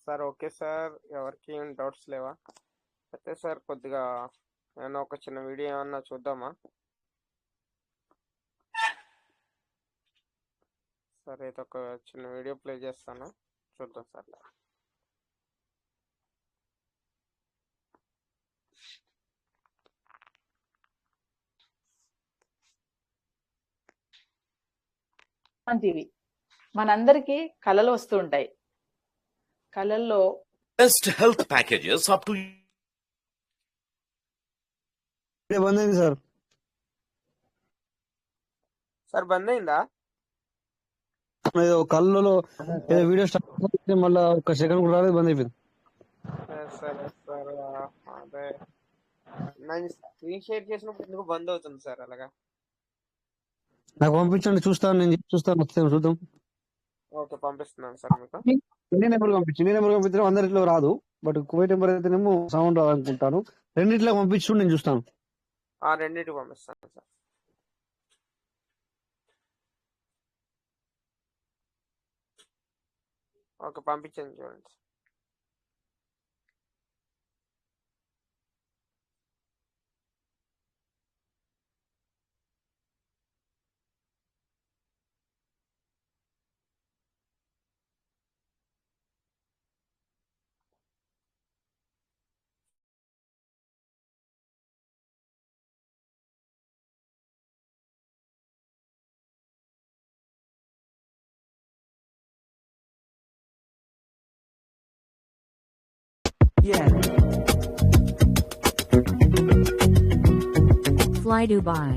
Sir okay sir. ఎవరికి ఏం doubts లేవా? అయితే సార్ కొద్దిగా ఏమన్నా ఒక చిన్న వీడియో ఏమన్నా చూద్దామా? సార్ అయితే ఒక చిన్న వీడియో ప్లే చేస్తాను, చూద్దాం సార్. టీవీ మనందరికీ కళలు వస్తూ ఉంటాయి. కళల్లో best health packages up to బంద్ అయింది సార్. సార్ బంద్ అయిందా? ఏదో కళ్ళలో ఏదో వీడియో స్టార్ట్ మళ్ళీ ఒక సెకండ్ కూడా రాలేదు, బంద్ అయిపోయింది. సరే సార్, అదే నేను స్క్రీన్ షేర్ చేసినప్పుడు ఎందుకు బంద్ అవుతుంది సార్ అలాగా? నాకు పంపించండి, చూస్తాను. నేను చూస్తాను, వస్తాను, చూద్దాం. ఓకే, పంపిస్తున్నాను సార్ మీకు. ఇండియన్ నెంబర్ పంపించడం అందరిలో రాదు, బట్ కువైట్ నెంబర్ అయితేనేమో సౌండ్ రాదనుకుంటాను. రెండిట్లో పంపించు, నేను చూస్తాను. రెండింటికి పంపిస్తాను సార్. ఓకే, పంపించండి, చూడండి. Fly Dubai.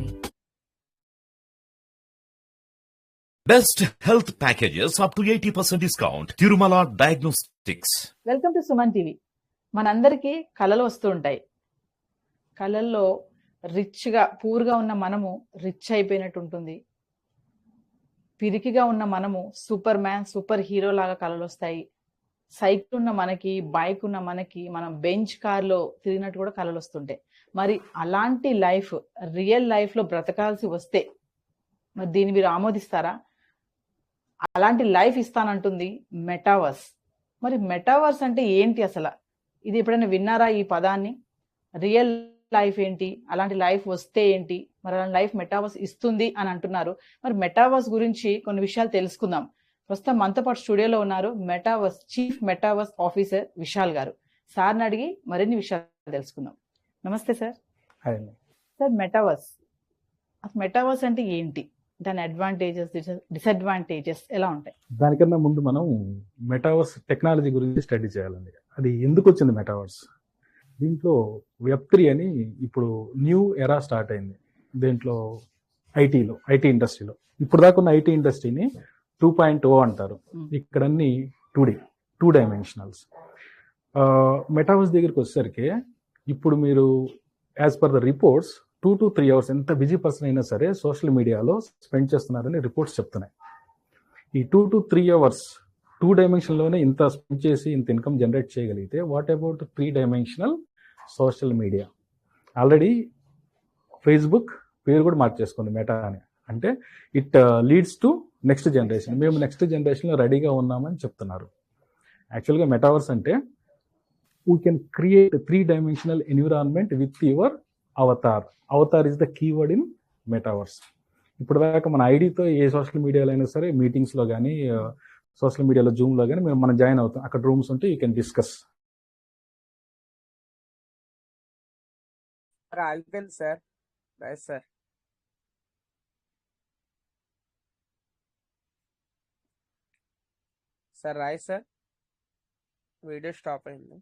Best health packages up to 80% discount. Tirumala diagnostics. Welcome to Suman TV. మనందరికీ కళలు వస్తూ ఉంటాయి. కళల్లో రిచ్గా పూర్గా ఉన్న మనము రిచ్ అయిపోయినట్టు ఉంటుంది. పిరికిగా ఉన్న మనము సూపర్ మ్యాన్, సూపర్ హీరో లాగా కళలు వస్తాయి. సైకిల్ ఉన్న మనకి, బైక్ ఉన్న మనకి, మనం బెంచ్ కార్లో తిరిగినట్టు కూడా కళలు వస్తుంటాయి. మరి అలాంటి లైఫ్ రియల్ లైఫ్లో బ్రతకాల్సి వస్తే మరి దీన్ని మీరు ఆమోదిస్తారా? అలాంటి లైఫ్ ఇస్తానంటుంది మెటావర్స్. మరి మెటావర్స్ అంటే ఏంటి అసలు? ఇది ఎప్పుడైనా విన్నారా ఈ పదాన్ని? రియల్ లైఫ్ ఏంటి, అలాంటి లైఫ్ వస్తే ఏంటి, మరి అలాంటి లైఫ్ మెటావర్స్ ఇస్తుంది అని అంటున్నారు. మరి మెటావర్స్ గురించి కొన్ని విషయాలు తెలుసుకుందాం. ప్రస్తుతం మనతో పాటు స్టూడియోలో ఉన్నారు metaverse chief metaverse officer Vishal గారు. సార్ని అడిగి మరిన్ని విషయాలు తెలుసుకుందాం. నమస్తే సార్. సార్, మెటావర్స్ అంటే ఏంటి? దాని అడ్వాంటేజెస్, డిసడ్వాంటేజెస్ ఎలా ఉంటాయి? దానికన్నా ముందు మనం మెటావర్స్ టెక్నాలజీ గురించి స్టడీ చేయాలండి. అది ఎందుకు వచ్చింది మెటావర్స్? దీంట్లో వెబ్3 అని ఇప్పుడు న్యూ ఎరా స్టార్ట్ అయింది. దీంట్లో ఐటీ ఇండస్ట్రీలో ఇప్పుడు దాకా ఉన్న ఐటీ ఇండస్ట్రీని 2.0 అంటారు. ఇక్కడ అన్ని 2D, 2 డైమెన్షనల్స్. మెటావర్స్ దగ్గరికి వచ్చేసరికి ఇప్పుడు మీరు as per the reports 2 to 3 hours ఎంత బిజీ పర్సన్ అయినా సరే సోషల్ మీడియాలో స్పెండ్ చేస్తున్నారని రిపోర్ట్స్ చెప్తున్నాయి. ఈ 2 to 3 అవర్స్ 2 డైమెన్షన్లోనే ఇంత స్పెండ్ చేసి ఇంత ఇన్కమ్ జనరేట్ చేయగలిగితే what about 3 dimensional social media? Already Facebook పేరు కూడా మార్చేసుకుంది మెటా అని. అంటే it leads to next generation. మేము నెక్స్ట్ జనరేషన్లో రెడీగా ఉన్నామని చెప్తున్నారు. యాక్చువల్గా మెటావర్స్ అంటే we can create 3 dimensional environment with your Avatar. Avatar is the keyword in metaverse. ఇప్పుడు దాకా మన ఐడితో ఏ సోషల్ మీడియాలో అయినా సరే మీటింగ్స్లో కానీ సోషల్ మీడియాలో జూమ్లో కానీ మనం జాయిన్ అవుతాం. అక్కడ రూమ్స్ ఉంటే యూ కెన్ డిస్కస్. అయిపోయింది sir. Right sir. Sir right sir, video stop అయింది.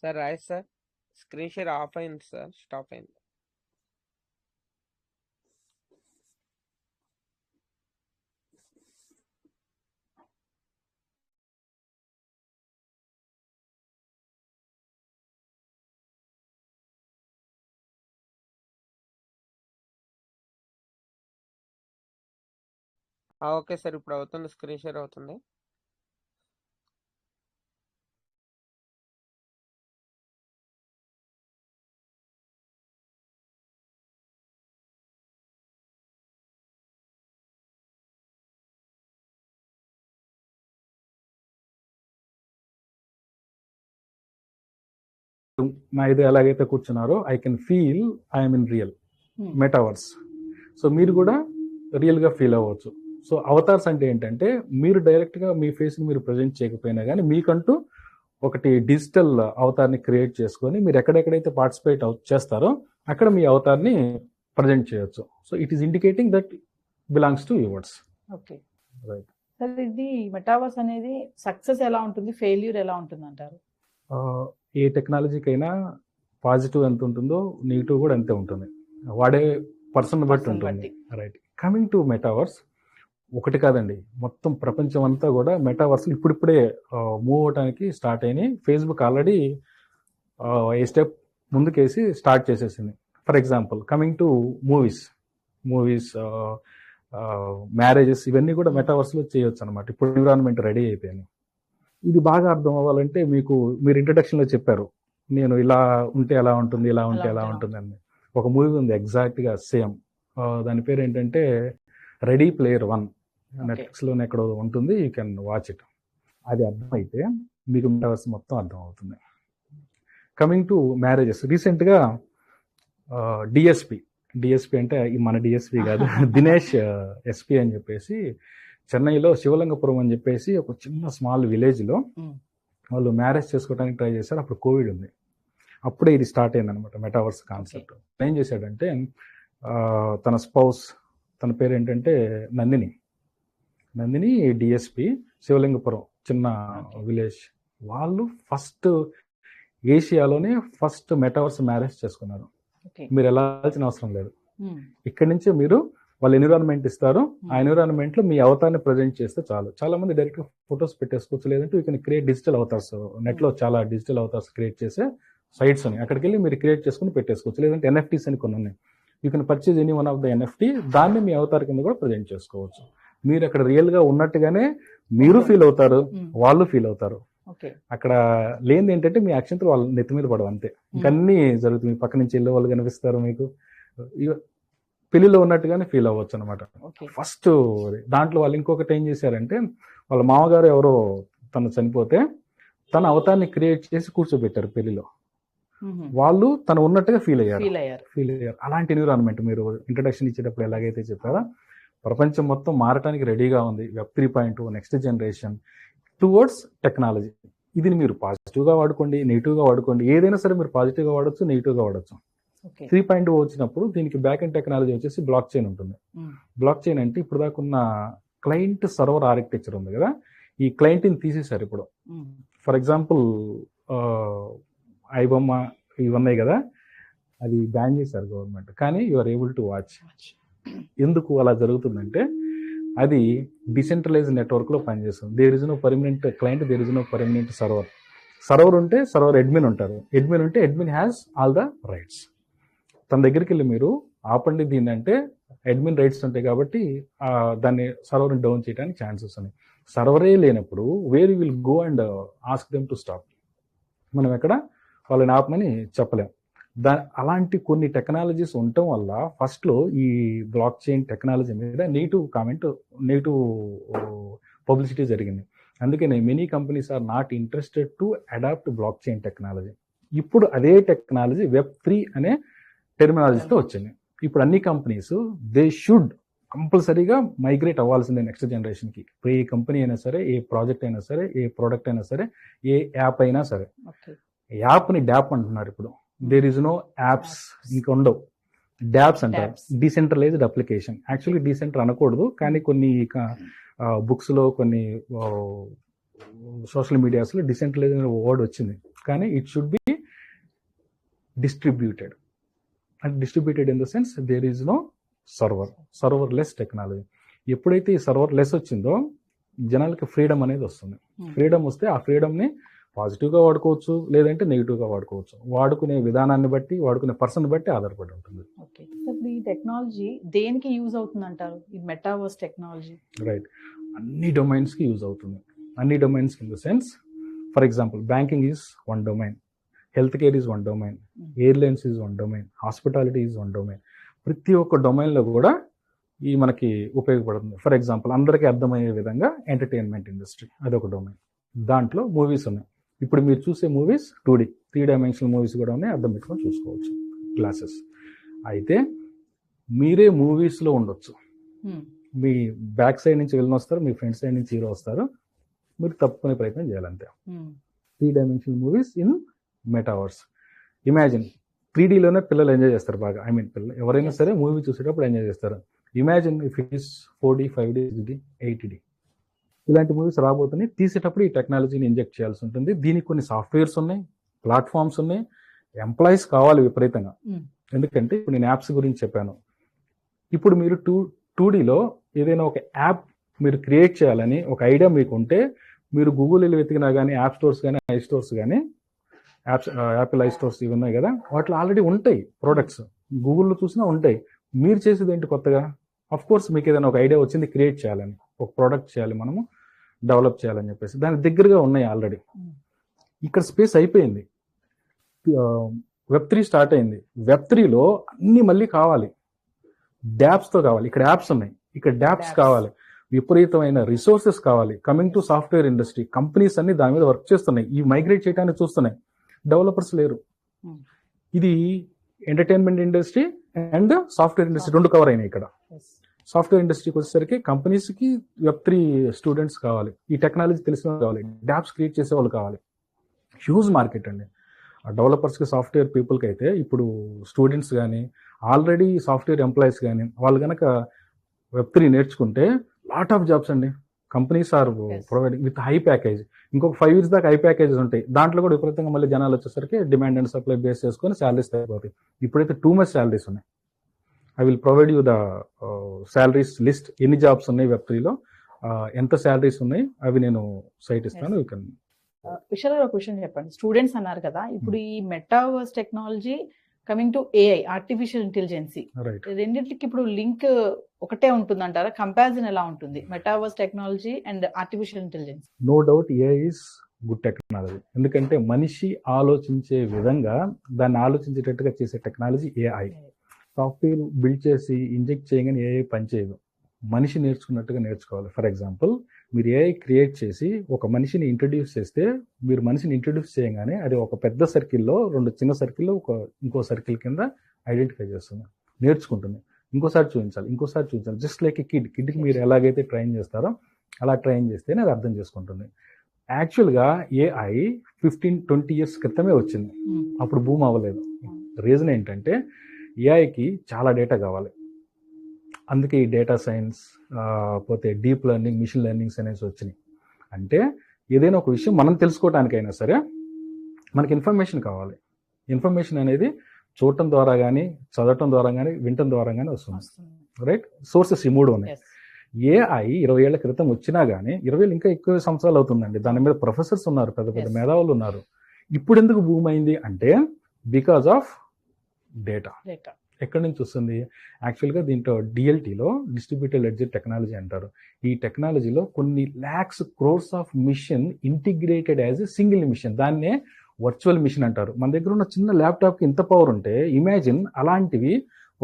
Sir right sir, screen share off అయింది సార్, స్టాప్ అయింది. ఓకే సార్, ఇప్పుడు అవుతుంది, స్క్రీన్ షేర్ అవుతుంది. నా ఇది ఎలాగైతే కూర్చున్నారో I can feel I'm in real metaverse. So మీరు కూడా రియల్గా ఫీల్ అవ్వచ్చు. సో అవతార్స్ అంటే ఏంటంటే మీరు డైరెక్ట్గా మీ ఫేస్ని మీరు ప్రజెంట్ చేయకపోయినా కానీ మీకంటూ ఒకటి డిజిటల్ అవతార్ని క్రియేట్ చేసుకొని మీరు ఎక్కడెక్కడైతే పార్టిసిపేట్ చేస్తారో అక్కడ మీ అవతార్ని ప్రజెంట్ చేయొచ్చు. So it is indicating that belongs to yours. Okay right. Sir, ఇది మెటావర్స్ అనేది సక్సెస్ ఎలా ఉంటుంది, ఫెయిల్యూర్ ఎలా ఉంటుంది అంటారు? ఏ టెక్నాలజీకైనా పాజిటివ్ ఎంత ఉంటుందో నెగిటివ్ కూడా అంతే ఉంటుంది, వాడే పర్సన్ బట్టి ఉంటుంది. రైట్. కమింగ్ టు మెటావర్స్, ఒకటి కాదండి, మొత్తం ప్రపంచం అంతా కూడా మెటావర్స్ ఇప్పుడిప్పుడే మూవ్ అవడానికి స్టార్ట్ అయినాయి. ఫేస్బుక్ ఆల్రెడీ ఏ స్టెప్ ముందుకేసి స్టార్ట్ చేసేసింది. For example coming to movies, marriages, ఇవన్నీ కూడా మెటావర్స్లో చేయొచ్చు అనమాట. ఇప్పుడు ఎన్విరాన్మెంట్ రెడీ అయిపోయింది. ఇది బాగా అర్థం అవ్వాలంటే మీరు ఇంట్రడక్షన్లో చెప్పారు, నేను ఇలా ఉంటే ఎలా ఉంటుంది, ఇలా ఉంటే ఎలా ఉంటుంది అని. ఒక మూవీ ఉంది ఎగ్జాక్ట్గా సేమ్, దాని పేరు ఏంటంటే రెడీ ప్లేయర్ 1. నెట్ఫ్లిక్స్లోనే ఎక్కడో ఉంటుంది, యూ కెన్ వాచ్ ఇట్. అది అర్థమైతే మీకు మెటావర్స్ మొత్తం అర్థం అవుతుంది. కమింగ్ టు మ్యారేజెస్, రీసెంట్గా డిఎస్పి అంటే మన డిఎస్పి కాదు, దినేష్ ఎస్పి అని చెప్పేసి చెన్నైలో శివలింగపురం అని చెప్పేసి ఒక చిన్న స్మాల్ విలేజ్లో వాళ్ళు మ్యారేజ్ చేసుకోవడానికి ట్రై చేశారు. అప్పుడు కోవిడ్ ఉంది, అప్పుడే ఇది స్టార్ట్ అయింది అనమాట మెటావర్స్ కాన్సెప్ట్. ఏం చేశాడంటే తన స్పౌస్, తన పేరు ఏంటంటే నందిని డిఎస్పి, శివలింగపురం చిన్న విలేజ్, వాళ్ళు ఫస్ట్ ఏషియాలోనే ఫస్ట్ మెటావర్స్ మ్యారేజ్ చేసుకున్నారు. మీరు వెళ్ళాల్సిన అవసరం లేదు, ఇక్కడి నుంచే మీరు వాళ్ళు ఎన్విరాన్మెంట్ ఇస్తారు, ఆ ఎన్విరాన్మెంట్ లో మీ అవతారాన్ని ప్రజెంట్ చేస్తే చాలు. చాలా మంది డైరెక్ట్ గా ఫొటోస్ పెట్టేసుకోవచ్చు, లేదంటే you can create digital avatars. Net లో చాలా డిజిటల్ అవతార్స్ క్రియేట్ చేసే సైట్స్ ఉన్నాయి, అక్కడికి వెళ్ళి మీరు క్రియేట్ చేసుకుని పెట్టేసుకోవచ్చు. లేదంటే ఎన్ఎఫ్టీస్ అని కొన్ని ఉన్నాయి, you can purchase any one of the NFT, దాన్ని మీ అవతార్ కింద కూడా ప్రజెంట్ చేసుకోవచ్చు. మీరు అక్కడ రియల్ గా ఉన్నట్టుగానే మీరు ఫీల్ అవుతారు, వాళ్ళు ఫీల్ అవుతారు. అక్కడ లేనిది ఏంటంటే మీ యాక్షన్తో వాళ్ళ నెత్తి మీద పడవు అంతే, ఇంకన్నీ జరుగుతుంది. మీ పక్క నుంచి వెళ్ళే వాళ్ళు కనిపిస్తారు, మీకు పెళ్లిలో ఉన్నట్టుగానే ఫీల్ అవ్వచ్చు అనమాట. ఫస్ట్ దాంట్లో వాళ్ళు ఇంకొకటి ఏం చేశారంటే, వాళ్ళ మామగారు ఎవరో తను చనిపోతే తన అవతారాన్ని క్రియేట్ చేసి కూర్చోబెట్టారు పెళ్లిలో. వాళ్ళు తను ఉన్నట్టుగా ఫీల్ అయ్యారు. అలాంటి ఎన్విరాన్మెంట్ మీరు ఇంట్రడక్షన్ ఇచ్చేటప్పుడు ఎలాగైతే చెప్పారో, ప్రపంచం మొత్తం మారటానికి రెడీగా ఉంది. Web 3.2 next generation towards technology. ఇది మీరు పాజిటివ్గా వాడుకోండి, నెగిటివ్గా వాడుకోండి. ఏదైనా సరే మీరు పాజిటివ్గా వాడచ్చు, నెగిటివ్గా వాడచ్చు. 3.2 వచ్చినప్పుడు దీనికి బ్యాక్ ఎండ్ టెక్నాలజీ వచ్చేసి బ్లాక్ చైన్ ఉంటుంది. బ్లాక్ చైన్ అంటే ఇప్పుడు దాకా ఉన్న క్లయింట్ సర్వర్ ఆర్కిటెక్చర్ ఉంది కదా, ఈ క్లయింట్ని తీసేశారు ఇప్పుడు. ఫర్ ఎగ్జాంపుల్ ఐబొమ్మ ఇవి ఉన్నాయి కదా, అది బ్యాన్ చేశారు గవర్నమెంట్, కానీ you are able to watch. ఎందుకు అలా జరుగుతుందంటే అది డిసెంట్రలైజ్ నెట్వర్క్లో పనిచేస్తుంది. There is no permanent client, there is no permanent server. Server ఉంటే సర్వర్ అడ్మిన్ ఉంటారు, అడ్మిన్ ఉంటే admin has all the rights. తన దగ్గరికి వెళ్ళి మీరు ఆపండి దీన్ని అంటే అడ్మిన్ రైట్స్ ఉంటాయి కాబట్టి దాన్ని సర్వర్ని డౌన్ చేయడానికి ఛాన్సెస్ ఉన్నాయి. సర్వరే లేనప్పుడు where will go and ask them to stop. మనం ఎక్కడ వాళ్ళని ఆపమని చెప్పలేం. అలాంటి కొన్ని టెక్నాలజీస్ ఉండటం వల్ల ఫస్ట్లో ఈ బ్లాక్ చైన్ టెక్నాలజీ మీద నెగిటివ్ పబ్లిసిటీ జరిగింది. అందుకనే many companies are not interested to adopt block chain technology. ఇప్పుడు అదే టెక్నాలజీ Web3 అనే టెర్మినాలజీతో వచ్చింది. ఇప్పుడు అన్ని కంపెనీస్ దే షుడ్ కంపల్సరీగా మైగ్రేట్ అవ్వాల్సిందే నెక్స్ట్ జనరేషన్కి. ఏ కంపెనీ అయినా సరే, ఏ ప్రాజెక్ట్ అయినా సరే, ఏ ప్రోడక్ట్ అయినా సరే, ఏ యాప్ అయినా సరే. యాప్ని డ్యాప్ అంటున్నారు ఇప్పుడు. దేర్ ఇస్ నో యాప్స్, ఇంకా ఉండవు, డ్యాప్స్ అంటారు, డీసెంట్రలైజ్డ్ అప్లికేషన్. యాక్చువల్లీ డీసెంటర్ అనకూడదు, కానీ కొన్ని బుక్స్లో కొన్ని సోషల్ మీడియాస్లో డీసెంట్రలైజ్డ్ వర్డ్ వచ్చింది, కానీ it should be distributed. And distributed in the sense there is no server less technology. ఎప్పుడైతే ఈ సర్వర్ లెస్ వచ్చిందో జనాలకి ఫ్రీడమ్ అనేది వస్తుంది. ఫ్రీడమ్ వస్తే ఆ ఫ్రీడమ్ని పాజిటివ్గా వాడుకోవచ్చు, లేదంటే నెగిటివ్గా వాడుకోవచ్చు. వాడుకునే విధానాన్ని బట్టి, వాడుకునే పర్సన్ బట్టి ఆధారపడి ఉంటుంది. ఓకే సార్, ఈ ఈ టెక్నాలజీ దేనికి యూజ్ అవుతుంది అంటారు, ఈ మెటావర్స్ టెక్నాలజీ? రైట్, అన్ని డొమైన్స్కి యూజ్ అవుతుంది. అన్ని domains in the sense, for example banking is one domain, health care is one domain, airlines is one domain, hospitality is one domain. ప్రతి ఒక్క డొమైన్లో కూడా ఈ మనకి ఉపయోగపడుతుంది. ఫర్ ఎగ్జాంపుల్ అందరికీ అర్థమయ్యే విధంగా ఎంటర్టైన్మెంట్ ఇండస్ట్రీ అదొక డొమైన్. దాంట్లో మూవీస్ ఉన్నాయి. ఇప్పుడు మీరు చూసే మూవీస్ 2D 3 డైమెన్షనల్ మూవీస్ కూడా ఉన్నాయి, అర్థం పెట్టుకొని చూసుకోవచ్చు, గ్లాసెస్. అయితే మీరే మూవీస్లో ఉండొచ్చు. మీ బ్యాక్ సైడ్ నుంచి వెళ్ళిన వస్తారు, మీ ఫ్రంట్ సైడ్ నుంచి హీరో వస్తారు, మీరు తప్పుకునే ప్రయత్నం చేయాలంతే. 3 dimensional movies in metaverse. Imagine 3Dలోనే పిల్లలు ఎంజాయ్ చేస్తారు బాగా. ఐ మీన్ పిల్లలు ఎవరైనా సరే మూవీ చూసేటప్పుడు ఎంజాయ్ చేస్తారు. Imagine if it is 4D 5D 6D 8D ఇలాంటి మూవీస్ రాబోతున్నాయి. తీసేటప్పుడు ఈ టెక్నాలజీని ఇంజెక్ట్ చేయాల్సి ఉంటుంది. దీనికి కొన్ని సాఫ్ట్వేర్స్ ఉన్నాయి, ప్లాట్ఫామ్స్ ఉన్నాయి, ఎంప్లాయీస్ కావాలి విపరీతంగా. ఎందుకంటే ఇప్పుడు నేను యాప్స్ గురించి చెప్పాను. ఇప్పుడు మీరు 2Dలో ఏదైనా ఒక యాప్ మీరు క్రియేట్ చేయాలని ఒక ఐడియా మీకు ఉంటే, మీరు గూగుల్ వెళ్ళి వెతికినా కానీ, యాప్ స్టోర్స్ కానీ, ఐ స్టోర్స్ కానీ, యాపిల్ ఐ స్టోర్స్ ఇవి ఉన్నాయి కదా, వాటిలో ఆల్రెడీ ఉంటాయి ప్రొడక్ట్స్. గూగుల్లో చూసినా ఉంటాయి. మీరు చేసేది ఏంటి కొత్తగా? అఫ్ కోర్స్ మీకు ఏదైనా ఒక ఐడియా వచ్చింది క్రియేట్ చేయాలని, ఒక ప్రోడక్ట్ చేయాలి, మనము డెవలప్ చేయాలని చెప్పేసి దాని దగ్గరగా ఉన్నాయి ఆల్రెడీ. ఇక్కడ స్పేస్ అయిపోయింది. Web3 స్టార్ట్ అయింది. Web3లో అన్ని మళ్ళీ కావాలి, డాప్స్తో కావాలి. ఇక్కడ యాప్స్ ఉన్నాయి, ఇక్కడ డాప్స్ కావాలి, విపరీతమైన రిసోర్సెస్ కావాలి. Coming to software industry, companies అన్ని దాని మీద వర్క్ చేస్తున్నాయి, ఈ మైగ్రేట్ చేయడానికి చూస్తున్నాయి. డెవలపర్స్ లేరు. ఇది entertainment industry and software industry రెండు కవర్ అయినాయి ఇక్కడ. సాఫ్ట్వేర్ ఇండస్ట్రీకి వచ్చేసరికి కంపెనీస్కి Web3 స్టూడెంట్స్ కావాలి, ఈ టెక్నాలజీ తెలిసిన వాళ్ళు కావాలి, డాప్స్ క్రియేట్ చేసే వాళ్ళు కావాలి. హ్యూజ్ మార్కెట్ అండి. డెవలపర్స్కి, సాఫ్ట్వేర్ పీపుల్కి అయితే ఇప్పుడు స్టూడెంట్స్ కానీ, ఆల్రెడీ సాఫ్ట్వేర్ ఎంప్లాయీస్ కానీ, వాళ్ళు కనుక Web3 నేర్చుకుంటే లాట్ ఆఫ్ జాబ్స్ అండి. Companies are providing with high package. ఇంకొక 5 years దాకా హై ప్యాకేజెస్ ఉంటాయి. దాంట్లో కూడా విపరీతంగా మళ్ళీ జనాలు వచ్చేసరికి డిమాండ్ అండ్ సప్లై బేస్ చేసుకొని శాలరీస్ తగ్గిపోతాయి. ఇప్పుడైతే టూ మచ్ శాలరీస్ ఉన్నాయి. I will provide you the salaries list, ఎన్ని జాబ్స్ ఉన్నాయి Web3లో, ఎంత శాలరీస్ ఉన్నాయి అవి నేను సైట్ ఇస్తాను. You can. విశాల్ గారు, క్వశ్చన్ చెప్పండి. స్టూడెంట్స్ అన్నారు కదా, ఇప్పుడు ఈ metaverse technology coming to AI, artificial intelligence, రెండింటికి ఇప్పుడు లింక్ ఒకటే ఉంటుంది అంటారా? కంపారిజన్ ఎలా ఉంటుంది metaverse technology and artificial intelligence? No doubt AI is good technology. ఎందుకంటే మనిషి ఆలోచించే విధంగా దాన్ని ఆలోచించేటట్టుగా చేసే టెక్నాలజీ AI. సాఫ్ట్వేర్ బిల్డ్ చేసి ఇంజెక్ట్ చేయగానే AI పనిచేయదు, మనిషి నేర్చుకున్నట్టుగా నేర్చుకోవాలి. ఫర్ ఎగ్జాంపుల్, మీరు AI క్రియేట్ చేసి ఒక మనిషిని ఇంట్రడ్యూస్ చేస్తే, మీరు మనిషిని ఇంట్రడ్యూస్ చేయగానే అది ఒక పెద్ద సర్కిల్లో, 2 చిన్న సర్కిల్లో ఇంకో సర్కిల్ కింద ఐడెంటిఫై చేస్తుంది, నేర్చుకుంటుంది. ఇంకోసారి చూపించాలి. జస్ట్ లైక్ కిడ్కి మీరు ఎలాగైతే ట్రైన్ చేస్తారో అలా ట్రైన్ చేస్తేనే అది అర్థం చేసుకుంటుంది. యాక్చువల్గా AI 15-20 years క్రితమే వచ్చింది, అప్పుడు భూమి అవ్వలేదు. రీజన్ ఏంటంటే AIకి చాలా డేటా కావాలి. అందుకే ఈ డేటా సైన్స్, పోతే డీప్ లెర్నింగ్, మిషన్ లెర్నింగ్స్ అనేసి వచ్చినాయి. అంటే ఏదైనా ఒక విషయం మనం తెలుసుకోవడానికైనా సరే మనకి ఇన్ఫర్మేషన్ కావాలి. ఇన్ఫర్మేషన్ అనేది చూడటం ద్వారా కానీ, చదవటం ద్వారా కానీ, వినటం ద్వారా కానీ వస్తుంది. రైట్, సోర్సెస్ ఈ 3 ఉన్నాయి. AI 20 ఏళ్ల క్రితం వచ్చినా కానీ, 20 ఏళ్ళు ఇంకా ఎక్కువ సంవత్సరాలు అవుతుందండి. దాని మీద ప్రొఫెసర్స్ ఉన్నారు, పెద్ద పెద్ద మేధావులు ఉన్నారు. ఇప్పుడు ఎందుకు భూమి అయింది అంటే బికాజ్ ఆఫ్ డేటా. ఎక్కడి నుంచి వస్తుంది? యాక్చువల్గా దీంట్లో DLTలో డిస్ట్రిబ్యూటెడ్ లెడ్జర్ టెక్నాలజీ అంటారు. ఈ టెక్నాలజీలో కొన్ని lakhs crores of machine integrated as a single machine, దాన్నే వర్చువల్ మిషన్ అంటారు. మన దగ్గర ఉన్న చిన్న ల్యాప్టాప్కి ఎంత పవర్ ఉంటే, ఇమాజిన్ అలాంటివి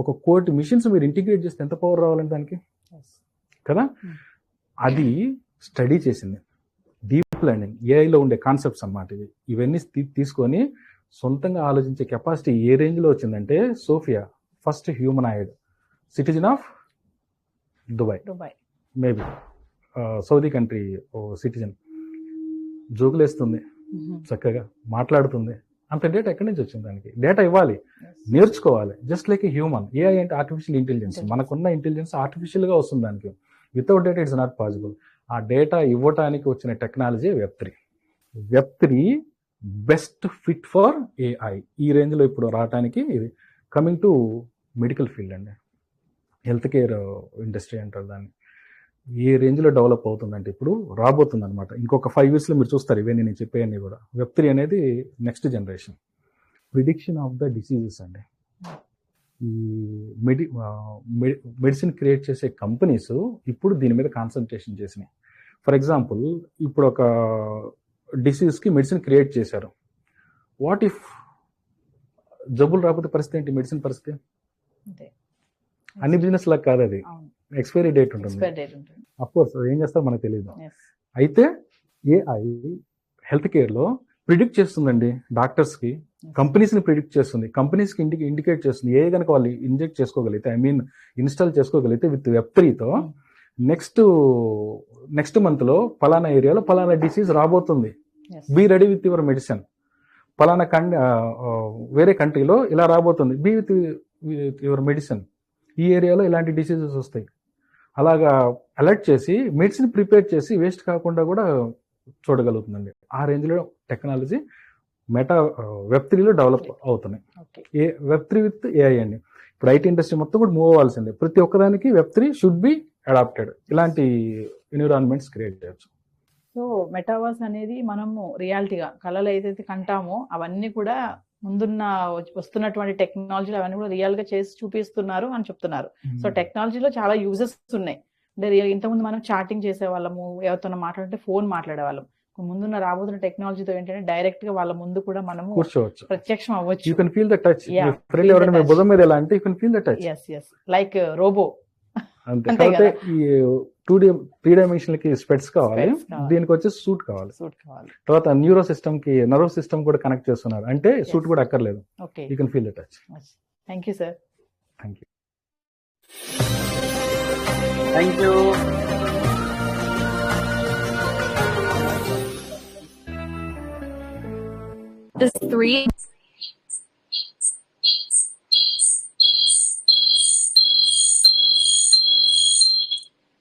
1 కోటి మిషన్స్ మీరు ఇంటిగ్రేట్ చేస్తే ఎంత పవర్ రావాలంటే దానికి కదా. అది స్టడీ చేసింది డీప్ లెర్నింగ్, AIలో ఉండే కాన్సెప్ట్స్ అన్నమాట. ఇవన్నీ తీసుకొని సొంతంగా ఆలోచించే కెపాసిటీ ఏ రేంజ్లో వచ్చిందంటే, Sophia first humanoid citizen of Dubai, maybe Saudi country citizen, జోకులేస్తుంది, చక్కగా మాట్లాడుతుంది. అంత డేటా ఎక్కడి నుంచి వచ్చింది? దానికి డేటా ఇవ్వాలి, నేర్చుకోవాలి. Just like a human. AI అంటే ఆర్టిఫిషియల్ ఇంటెలిజెన్స్. మనకున్న ఇంటెలిజెన్స్ ఆర్టిఫిషియల్గా వస్తుంది దానికి. Without data it's not possible. ఆ డేటా ఇవ్వటానికి వచ్చిన technology Web3. Web3 best fit for AI. ఈ రేంజ్లో ఇప్పుడు రావడానికి. ఇది కమింగ్ టు మెడికల్ ఫీల్డ్ అండి, హెల్త్ కేర్ ఇండస్ట్రీ అంటారు దాన్ని. ఏ రేంజ్లో డెవలప్ అవుతుందంటే ఇప్పుడు రాబోతుంది అనమాట. ఇంకొక 5 yearsలో మీరు చూస్తారు ఇవన్నీ నేను చెప్పేవన్నీ కూడా. Web3 అనేది next generation. Prediction of the diseases అండి. ఈ మెడిసిన్ క్రియేట్ చేసే కంపెనీస్ ఇప్పుడు దీని మీద కాన్సన్ట్రేషన్ చేసినాయి. ఫర్ ఎగ్జాంపుల్, ఇప్పుడు ఒక డిసీజ్కి మెడిసిన్ క్రియేట్ చేశారు. వాట్ ఇఫ్ జబ్బులు రాకపోతే పరిస్థితి ఏంటి? మెడిసిన్ పరిస్థితి అంతే. అన్ని బిజినెస్ లాగా కాదు, అది అవును. ఎక్స్పైరీ డేట్ ఉంటుంది. Expire date ఉంటుంది. అఫ్ కోర్స్ ఏం చేస్తారో మనకు తెలియదు. Yes. అయితే ఏఐ హెల్త్ కేర్లో ప్రిడిక్ట్ చేస్తుందండి, డాక్టర్స్కి, కంపెనీస్ని ప్రిడిక్ట్ చేస్తుంది, కంపెనీస్కి ఇండికేట్ చేస్తుంది. ఏ కనుక వాళ్ళు ఇంజెక్ట్ చేసుకోగలిగితే, ఐ మీన్ ఇన్స్టాల్ చేసుకోగలిగితే విత్ వెబ్3తో నెక్స్ట్ మంత్లో పలానా ఏరియాలో పలానా డిసీజ్ రాబోతుంది, Yes. Be ready with your medicine. పలానా వేరే కంట్రీలో ఇలా రాబోతుంది, బీ విత్ యువర్ మెడిసిన్. ఈ ఏరియాలో ఇలాంటి డిసీజెస్ వస్తాయి. అలాగా అలర్ట్ చేసి మెడిసిన్ ప్రిపేర్ చేసి వేస్ట్ కాకుండా కూడా చూడగలుగుతుందండి. ఆ రేంజ్లో టెక్నాలజీ వెబ్3లో డెవలప్ అవుతున్నాయి. Okay. వెబ్3 విత్ ఏఐ అండి. ఇప్పుడు ఐటీ ఇండస్ట్రీ మొత్తం కూడా మూవ్ అవ్వాల్సిందే. ప్రతి ఒక్కదానికి వెబ్3 షుడ్ బి అడాప్టెడ్. ఇలాంటి ఎన్విరాన్మెంట్స్ క్రియేట్ చేయొచ్చు. సో మెటావర్స్ అనేది మనము రియాలిటీగా కళలు ఏదైతే కంటామో అవన్నీ కూడా ముందున్న వస్తున్నటువంటి టెక్నాలజీలు అవన్నీ కూడా రియల్ గా చేసి చూపిస్తున్నారు అని చెప్తున్నారు. సో టెక్నాలజీలో చాలా యూజెస్ ఉన్నాయి. అంటే ఇంతకుముందు మనం చాటింగ్ చేసేవాళ్ళము, ఎవరితో మాట్లాడితే ఫోన్ మాట్లాడేవాళ్ళం. ముందున్న రాబోతున్న టెక్నాలజీతో ఏంటంటే డైరెక్ట్ గా వాళ్ళ ముందు కూడా మనము కూర్చోవచ్చు, ప్రత్యక్షం అవ్వచ్చు. You can feel the touch. Yeah, friend feel ఎవరైనా the మీ touch. భుజం మీద ఎలా అంటే you can feel the touch. Yes like robot. అంతే. అంతే కాకపోతే కదా. ఈ 3 డైమెన్షన్ కి స్పెట్స్ కావాలి, Specs కావాలి. దీనికి వచ్చి సూట్ కావాలి. సూట్ కావాలి. తర్వాత నర్వ్ సిస్టమ్ కూడా కనెక్ట్ చేస్తున్నారు, అంటే సూట్ కూడా అక్కర్లేదు. Okay, you can feel the touch. Thank you sir. Thank you. Thank you. This 3.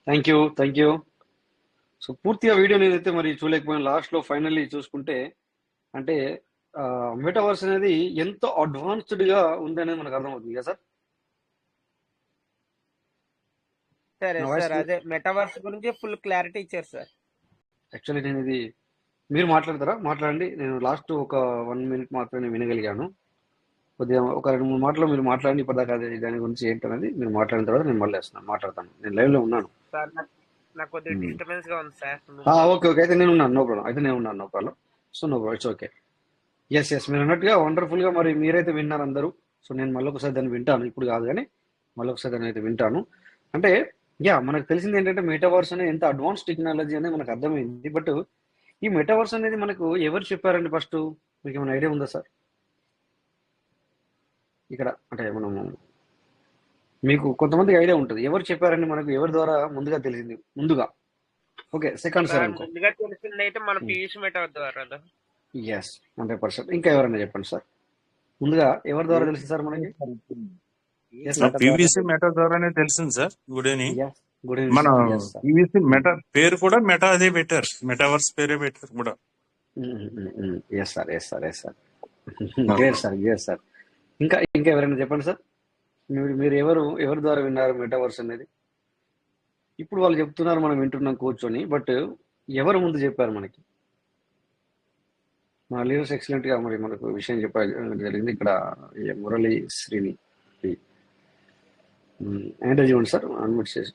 Thank you. So పూర్తిగా వీడియో నేనైతే మరి చూడలేకపోయినా, లాస్ట్లో ఫైనల్లీ చూసుకుంటే అంటే మెటావర్స్ అనేది ఎంతో అడ్వాన్స్డ్గా ఉంది అనేది మనకు అర్థమవుతుంది కదా సార్. సరే నా వాయిస్ సార్, అదే మెటావర్స్ గురించి ఫుల్ క్లారిటీ ఇచ్చారు సార్. యాక్చువల్లీ నేను ఇది మీరు మాట్లాడండి. నేను లాస్ట్ ఒక 1 minute మాత్రమే వినగలిగాను. కొద్దిగా ఒక 2-3 మాటలు మీరు మాట్లాడండి. ఇప్పటిదాకా దాని గురించి ఏంటనేది మీరు మాట్లాడిన తర్వాత నేను మళ్ళీ మాట్లాడతాను. నేను లైవ్లో ఉన్నాను. సార్ నాకు కొద్దిగా డిస్టర్బెన్స్ గా ఉంది సార్. ఓకే. అయితే నేను ఉన్నాను, no problem. So no problem, it's okay. Yes మీరు అన్నట్టుగా వండర్ఫుల్గా మరి మీరైతే విన్నారు అందరూ. సో నేను మళ్ళీ ఒకసారి దాన్ని వింటాను, ఇప్పుడు కాదు కానీ మళ్ళీ ఒకసారి దాన్ని అయితే వింటాను. అంటే మనకు తెలిసింది ఏంటంటే మెటావర్స్ అనేది ఎంత అడ్వాన్స్ టెక్నాలజీ అనేది మనకు అర్థమైంది. బట్ ఈ మెటావర్స్ అనేది మనకు ఎవరు చెప్పారండి ఫస్ట్? మీకు ఏమైనా ఐడియా ఉందా సార్? ఇక్కడ అంటే మీకు కొంతమందికి ఐడియా ఉంటుంది, ఎవరు చెప్పారని మనకు ఎవరి ద్వారా ముందుగా తెలిసింది? ఓకే, సెకండ్ సార్ అనుకో. ముందుగా తెలిసింది అయితే మన పీయూష్ మెటావర్స్ ద్వారా. ఎస్, 100%. ఇంకా ఎవరైనా చెప్పండి సార్, ముందుగా ఎవరి ద్వారా తెలిసింది సార్ మనకి? పీవీసీ మెటా ద్వారానే తెలిసింది సార్. Good evening. గుడ్ మన ఈవినింగ్. పీవీసీ మెటా పేరు కూడా మెటా అదే పెట్టారు, మెటావర్స్ పేరే పెట్టారు కూడా. Yes sir. Great sir. ఇంకా ఎవరైనా చెప్పండి సార్, మీరు ఎవరి ద్వారా విన్నారు మెటావర్స్ అనేది? ఇప్పుడు వాళ్ళు చెప్తున్నారు, మనం వింటున్నాం కూర్చొని. బట్ ఎవరు ముందు చెప్పారు మనకి? మన లీడర్స్ ఎక్సలెంట్ గా మరి మనకు విషయం చెప్పాలి జరిగింది. ఇక్కడ మురళి శ్రీని ఎంటర్ చేయండి సార్, అడ్మిట్ చేసి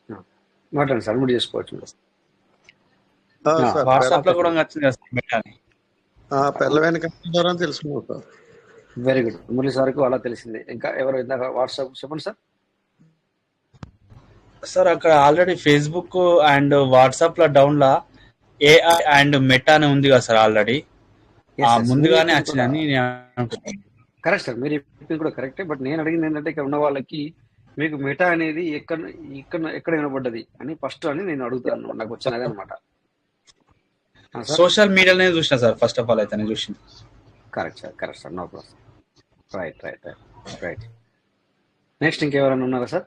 మాట్లాడండి సార్, అడ్మిట్ చేసుకోవచ్చు. వాట్సాప్ లో కూడా వచ్చింది కదా సార్ మెటా అని. పెళ్ళవైన ద్వారా తెలుసుకున్నాం సార్. Very good. మురళి సార్కు అలా తెలిసింది. ఇంకా ఎవరు ఇందాక వాట్సాప్ చెప్పండి సార్. సార్ అక్కడ ఆల్రెడీ ఫేస్బుక్ అండ్ వాట్సాప్ లో down law AI and meta అని ఉంది కదా సార్ ఆల్రెడీ. ముందుగానే వచ్చిందని నేను అనుకుంటున్నాను. కరెక్ట్ సార్, మీరు చెప్పింది కూడా కరెక్టే. బట్ నేను అడిగింది ఏంటంటే ఇక్కడ ఉన్న వాళ్ళకి మీకు మెటా అనేది ఎక్కడ వినబడ్డది అని ఫస్ట్ అని నేను అడుగుతాను. నాకు వచ్చినది అనమాట. సోషల్ మీడియాలోనే చూసిన సార్ ఫస్ట్ ఆఫ్ ఆల్ అయితే నేను చూసింది. Correct sir, no problem. Right. Next ఇంకెవరైనా ఉన్నారా సార్?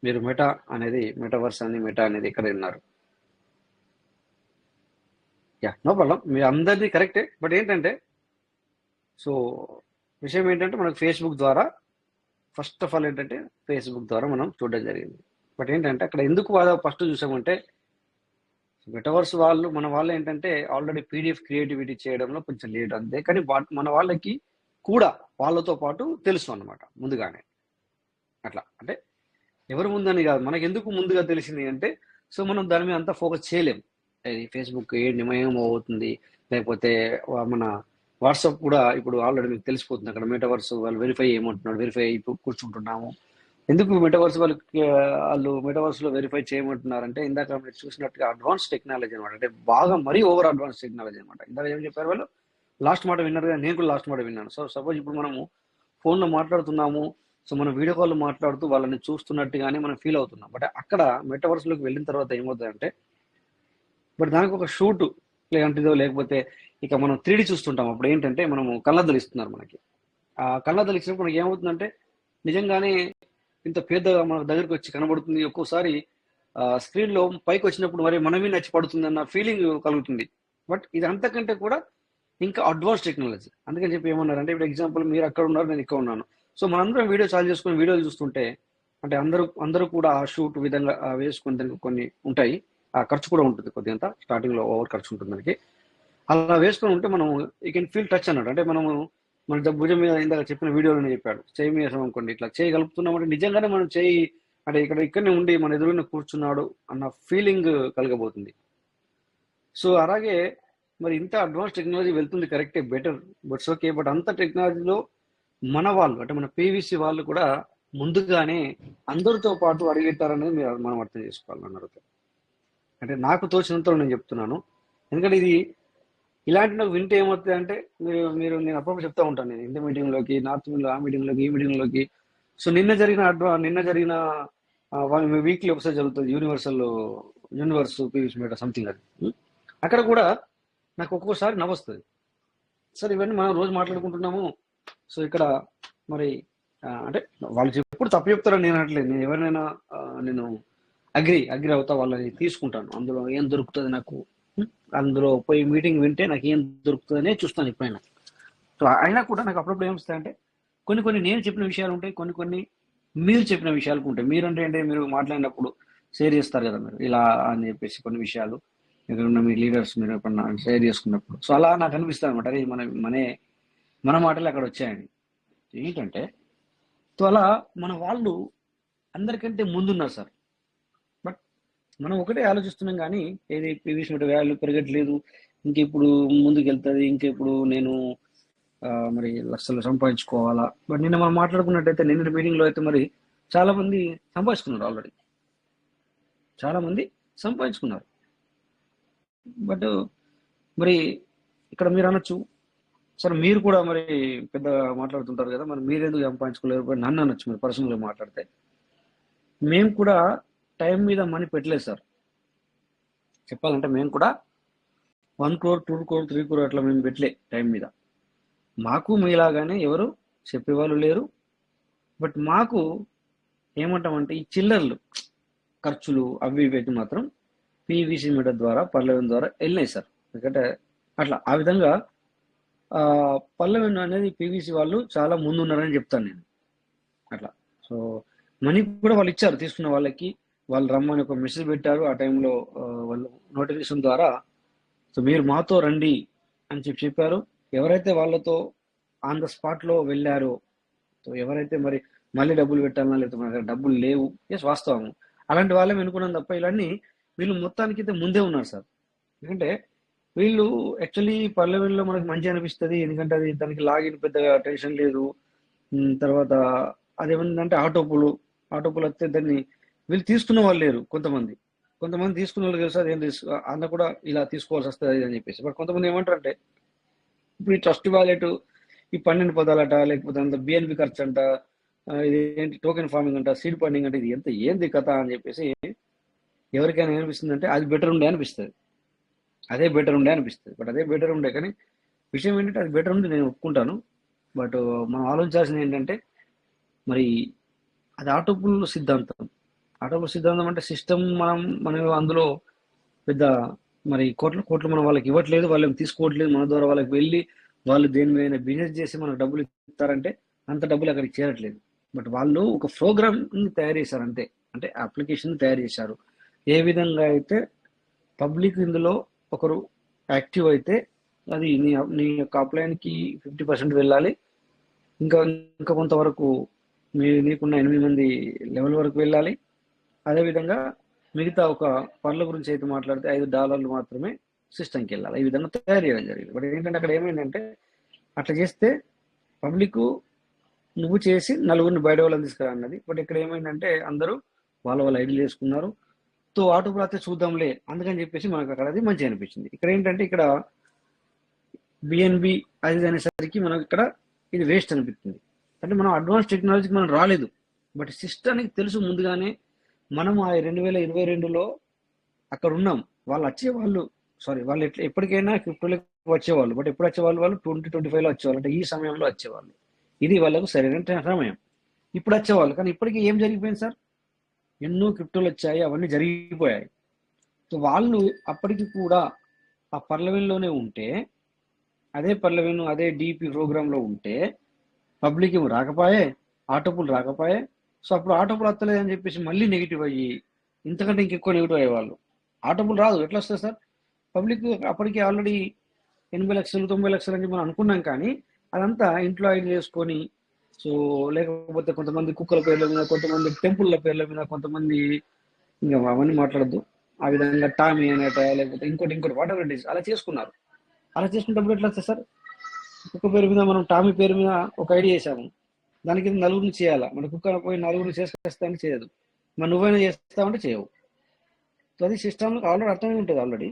మీరు మెటావర్స్ అని మెటా అనేది ఎక్కడ విన్నారు? నో ప్రాబ్లం, మీరు అందరిది కరెక్టే. బట్ ఏంటంటే సో విషయం ఏంటంటే మనకు ఫేస్బుక్ ద్వారా ఫస్ట్ ఆఫ్ ఆల్ ఏంటంటే ఫేస్బుక్ ద్వారా మనం చూడడం జరిగింది. బట్ ఏంటంటే అక్కడ ఎందుకు ఫస్ట్ చూసామంటే మెటావర్స్ మన వాళ్ళు ఏంటంటే ఆల్రెడీ పీడిఎఫ్ క్రియేటివిటీ చేయడంలో కొంచెం లేట్ అంతే. కానీ మన వాళ్ళకి కూడా వాళ్ళతో పాటు తెలుసు అన్నమాట ముందుగానే. అట్లా అంటే ఎవరు ముందని కాదు, మనకి ఎందుకు ముందుగా తెలిసింది అంటే సో మనం దాని మీద అంతా ఫోకస్ చేయలేం. ఇది ఫేస్బుక్ ఏంటి ఏమవుతుంది, లేకపోతే మన వాట్సాప్ కూడా ఇప్పుడు ఆల్రెడీ మీకు తెలిసిపోతుంది. అక్కడ మెటావర్స్ వాళ్ళు వెరిఫై చేయమంటున్నాడు, వెరిఫై అయిపో కూర్చుంటున్నాము. ఎందుకు మెటావర్స్ వాళ్ళు మెటావర్స్ లో వెరిఫై చేయమంటున్నారంటే ఇందాక మీరు చూసినట్టుగా అడ్వాన్స్ టెక్నాలజీ అనమాట. అంటే బాగా మరీ ఓవర్ అడ్వాన్స్ టెక్నాలజీ అనమాట. ఇందాక ఏం చెప్పారు వాళ్ళు, లాస్ట్ మాట విన్నారు కదా, నేను కూడా లాస్ట్ మాట విన్నాను. సో సపోజ్ ఇప్పుడు మనము ఫోన్లో మాట్లాడుతున్నాము, సో మనం వీడియో కాల్ మాట్లాడుతూ వాళ్ళని చూస్తున్నట్టుగానే మనం ఫీల్ అవుతున్నాం. బట్ అక్కడ మెటావర్స్ లోకి వెళ్ళిన తర్వాత ఏమవుతుందంటే బట్ దానికి ఒక షూట్ లేదంటిదో లేకపోతే ఇక మనం 3D చూస్తుంటాం. అప్పుడు ఏంటంటే మనము కళ్ళద్దలు ఇస్తున్నారు మనకి. ఆ కళ్ళద్దలు ఇచ్చినప్పుడు మనకి ఏమవుతుందంటే నిజంగానే ఇంత పెద్దగా మన దగ్గరికి వచ్చి కనబడుతుంది. ఒక్కోసారి స్క్రీన్ లో పైకి వచ్చినప్పుడు మరి మనమే నచ్చి పడుతుంది అన్న ఫీలింగ్ కలుగుతుంది. బట్ ఇది అంతకంటే కూడా ఇంకా అడ్వాన్స్ టెక్నాలజీ. అందుకని చెప్పి ఏమన్నారంటే ఇప్పుడు ఎగ్జాంపుల్ మీరు అక్కడ ఉన్నారు, నేను ఇక్కడ ఉన్నాను. సో మనందరం వీడియో చాలు చేసుకుని వీడియోలు చూస్తుంటే అంటే అందరూ కూడా ఆ షూట్ విధంగా వేసుకుని దానికి కొన్ని ఉంటాయి. ఆ ఖర్చు కూడా ఉంటుంది కొద్దిగా, స్టార్టింగ్ లో ఓవర్ ఖర్చు ఉంటుంది మనకి. అలా వేసుకొని ఉంటే మనం యూ కెన్ ఫీల్ టచ్ అన్నట్టు. అంటే మనము మన భుజం మీద ఇందాక చెప్పిన వీడియోలోనే చెప్పాడు, చేయి మీద అనుకోండి, ఇట్లా చేయి కలుపుతున్నామంటే నిజంగానే మనం చేయి అంటే ఇక్కడనే ఉండి మన ఎదురుగా కూర్చున్నాడు అన్న ఫీలింగ్ కలగబోతుంది. సో అలాగే మరి ఇంత అడ్వాన్స్ టెక్నాలజీ వెళ్తుంది, కరెక్టే, బెటర్, బట్స్ ఓకే. బట్ అంత టెక్నాలజీలో మన వాళ్ళు అంటే మన పీవీసీ వాళ్ళు కూడా ముందుగానే అందరితో పాటు అడిగెట్టారనేది మనం అర్థం చేసుకోవాలి అన్నారు. అంటే నాకు తోచినంత నేను చెప్తున్నాను. ఎందుకంటే ఇది ఇలాంటి నాకు వింటే ఏమవుతుంది అంటే మీరు నేను అప్పుడప్పుడు చెప్తా ఉంటాను, నేను ఇండియా మీటింగ్లోకి, నార్త్ మీటింగ్లో, ఆ మీటింగ్లోకి, ఈ మీటింగ్లోకి. సో నిన్న జరిగిన వీక్లీ ఒకసారి జరుగుతుంది యూనివర్స్ పీవీసీ మీట సంథింగ్ అది. అక్కడ కూడా నాకు ఒక్కోసారి నవ్వొస్తుంది. సార్ ఇవన్నీ మనం రోజు మాట్లాడుకుంటున్నాము. సో ఇక్కడ మరి అంటే వాళ్ళు ఎప్పుడు తప్పు చెప్తారని నేను అనట్లేదు. నేను ఎవరినైనా నేను అగ్రి అవుతా, వాళ్ళని తీసుకుంటాను. అందులో ఏం దొరుకుతుంది నాకు, అందులో పోయి మీటింగ్ వింటే నాకు ఏం దొరుకుతుందనే చూస్తాను ఎప్పుడైనా. సో అయినా కూడా నాకు అప్పుడప్పుడు ఏమొస్తాయంటే కొన్ని నేను చెప్పిన విషయాలు ఉంటాయి, కొన్ని మీరు చెప్పిన విషయాలు ఉంటాయి. మీరు అంటే మీరు మాట్లాడినప్పుడు షేర్ చేస్తారు కదా మీరు ఇలా అని చెప్పేసి కొన్ని విషయాలు ఇక్కడ ఉన్న మీ లీడర్స్ మీరు ఎప్పుడన్నా షేర్ చేసుకున్నప్పుడు. సో అలా నాకు అనిపిస్తుంది అనమాట, అది మన మాటలు అక్కడ వచ్చాయండి. ఏంటంటే సో అలా మన వాళ్ళు అందరికంటే ముందున్నారు సార్. బట్ మనం ఒకటే ఆలోచిస్తున్నాం కానీ ఏది పీవీసీ మీట వాల్యూ పెరగట్లేదు, ఇంకెప్పుడు ముందుకు వెళ్తుంది, ఇంకెప్పుడు నేను మరి లక్షలు సంపాదించుకోవాలా. బట్ నిన్న మనం మాట్లాడుకున్నట్టయితే నిన్న మీటింగ్లో అయితే మరి చాలా మంది సంపాదించుకున్నారు, ఆల్రెడీ చాలా మంది సంపాదించుకున్నారు. బట్ మరి ఇక్కడ మీరు అనొచ్చు సార్ మీరు కూడా మరి పెద్ద మాట్లాడుతుంటారు కదా, మరి మీరెందుకు సంపాదించుకోలేరు నన్ను అనొచ్చు మీరు పర్సనల్గా మాట్లాడితే. మేము కూడా టైం మీద మనీ పెట్టలేదు సార్. చెప్పాలంటే మేము కూడా 1 crore 2 crore 3 crore అట్లా మేము పెట్టలే టైం మీద. మాకు మీలాగానే ఎవరు చెప్పేవాళ్ళు లేరు. బట్ మాకు ఏమంటామంటే ఈ చిల్లర్లు ఖర్చులు అవి పెట్టి మాత్రం పీవీసీ మీట ద్వారా పల్లెవెన్ ద్వారా వెళ్ళినాయి సార్. ఎందుకంటే అట్లా ఆ విధంగా పల్లెవెన్ అనేది పీవీసీ వాళ్ళు చాలా ముందు ఉన్నారని చెప్తాను నేను అట్లా. సో మనీ కూడా వాళ్ళు ఇచ్చారు, తీసుకున్న వాళ్ళకి వాళ్ళు రమ్మని ఒక మెసేజ్ పెట్టారు. ఆ టైంలో వాళ్ళు నోటిఫికేషన్ ద్వారా సో మీరు మాతో రండి అని చెప్పారు. ఎవరైతే వాళ్ళతో ఆన్ ద స్పాట్లో వెళ్ళారో, సో ఎవరైతే మరి మళ్ళీ డబ్బులు పెట్టాలన్నా లేకపోతే మన దగ్గర డబ్బులు లేవు, ఎస్ వాస్తవం, అలాంటి వాళ్ళే అనుకున్నాం తప్ప ఇలాన్ని వీళ్ళు మొత్తానికి ముందే ఉన్నారు సార్. ఎందుకంటే వీళ్ళు యాక్చువల్లీ పల్లెవెల్లో మనకు మంచి అనిపిస్తుంది, ఎందుకంటే అది దానికి లాగిన్ పెద్దగా టెన్షన్ లేదు. తర్వాత అదేమంటే ఆటోపులు వస్తే దాన్ని వీళ్ళు తీసుకున్న వాళ్ళు లేరు. కొంతమంది తీసుకున్న వాళ్ళు తెలుసు అదేం అన్న కూడా ఇలా తీసుకోవాల్సి వస్తుంది అని చెప్పేసి. బట్ కొంతమంది ఏమంటారంటే ఇప్పుడు ఈ ట్రస్ట్ వాలెట్ ఈ 12 పదాలట, లేకపోతే అంత బిఎన్పి ఖర్చు అంట, ఇది ఏంటి టోకెన్ ఫార్మింగ్ అంట, సీడ్ ఫండింగ్ అంటే ఇది ఏంది కథ అని చెప్పేసి ఎవరికైనా ఏమనిపిస్తుంది అంటే అది బెటర్ ఉండే అనిపిస్తుంది, అదే బెటర్ ఉండే అనిపిస్తుంది. బట్ అదే బెటర్ ఉండే కానీ విషయం ఏంటంటే అది బెటర్ ఉంది, నేను ఒప్పుకుంటాను. బట్ మనం ఆలోచించాల్సింది ఏంటంటే మరి అది ఆటోపుల్ సిద్ధాంతం అంటే సిస్టమ్ మనం అందులో పెద్ద మరి కోట్లు మనం వాళ్ళకి ఇవ్వట్లేదు, వాళ్ళని తీసుకోవట్లేదు, మన ద్వారా వాళ్ళకి వెళ్ళి వాళ్ళు దేని మీద బిజినెస్ చేసి మనకు డబ్బులు ఇస్తారంటే అంత డబ్బులు అక్కడికి చేరట్లేదు. బట్ వాళ్ళు ఒక ప్రోగ్రామ్ తయారు చేశారు అంతే, అంటే అప్లికేషన్ తయారు చేశారు. ఏ విధంగా అయితే పబ్లిక్ ఇందులో ఒకరు యాక్టివ్ అయితే అది నీ యొక్క అప్లైన్కి 50% వెళ్ళాలి, ఇంకా ఇంకా కొంతవరకు నీకున్న 8 మంది లెవెల్ వరకు వెళ్ళాలి. అదేవిధంగా మిగతా ఒక పనుల గురించి అయితే మాట్లాడితే $5 మాత్రమే సిస్టమ్కి వెళ్ళాలి. ఈ విధంగా తయారు చేయడం జరిగింది. బట్ ఏంటంటే అక్కడ ఏమైందంటే అట్లా చేస్తే పబ్లిక్ నువ్వు చేసి నలుగురిని బయట వాళ్ళని తీసుకురా అన్నది. బట్ ఇక్కడ ఏమైందంటే అందరూ వాళ్ళ ఐడియాలు వేసుకున్నారు. తో ఆటోపులు అయితే చూద్దాంలే అందుకని చెప్పేసి మనకు అక్కడ అది మంచిగా అనిపించింది. ఇక్కడ ఏంటంటే ఇక్కడ బిఎన్బి అది అనేసరికి మనకు ఇక్కడ ఇది వేస్ట్ అనిపిస్తుంది. అంటే మనం అడ్వాన్స్ టెక్నాలజీకి మనం రాలేదు, బట్ సిస్టమ్కి తెలుసు ముందుగానే. మనం ఆ 2022లో అక్కడ ఉన్నాం. వాళ్ళు వచ్చేవాళ్ళు వాళ్ళు ఎప్పటికైనా క్రిప్టోలోకి వచ్చేవాళ్ళు. బట్ ఎప్పుడు వచ్చేవాళ్ళు? వాళ్ళు 2025లో వచ్చేవాళ్ళు. అంటే ఈ సమయంలో వచ్చేవాళ్ళు. ఇది వాళ్ళకు సరైన సమయం. ఇప్పుడు వచ్చేవాళ్ళు. కానీ ఇప్పటికీ ఏం జరిగిపోయింది సార్? ఎన్నో క్రిప్టోలు వచ్చాయి, అవన్నీ జరిగిపోయాయి. సో వాళ్ళు అప్పటికి కూడా ఆ పర్లవెన్లోనే ఉంటే, అదే పర్లవెన్ అదే డిపి ప్రోగ్రాంలో ఉంటే పబ్లిక్ ఏమో రాకపోయే, ఆటోపులు రాకపోయే. సో అప్పుడు ఆటోపులు వస్తలేదని చెప్పేసి మళ్ళీ నెగిటివ్ అయ్యి ఇంతకంటే ఇంకెక్కువ నెగిటివ్ అయ్యేవాళ్ళు. ఆటోపులు రాదు, ఎట్లా వస్తుంది సార్? పబ్లిక్ అప్పటికి ఆల్రెడీ 80 లక్షలు 90 లక్షలు అని మనం అనుకున్నాం. కానీ అదంతా ఇంట్లో ఐడి చేసుకొని, సో లేకపోతే కొంతమంది కుక్కల పేర్ల మీద, కొంతమంది టెంపుల్ల పేర్ల మీద, కొంతమంది ఇంకా అవన్నీ మాట్లాడద్దు, ఆ విధంగా టామీ అనేట లేకపోతే ఇంకోటి వాట్ ఎవర్ ఇట్ ఈస్ అలా చేసుకున్నారు. అలా చేసుకున్నప్పుడు ఎట్లా వస్తుంది సార్? కుక్క పేరు మీద మనం టామీ పేరు మీద ఒక ఐడియా చేసాము, దానికి నలుగురిని చేయాలా? మన కుక్క పోయి నలుగురిని చేసుకొస్తానికి చేయదు, మరి నువ్వైనా చేస్తావంటే చేయవు. సో అది సిస్టమ్ ఆల్రెడీ అర్థమై ఉంటుంది. ఆల్రెడీ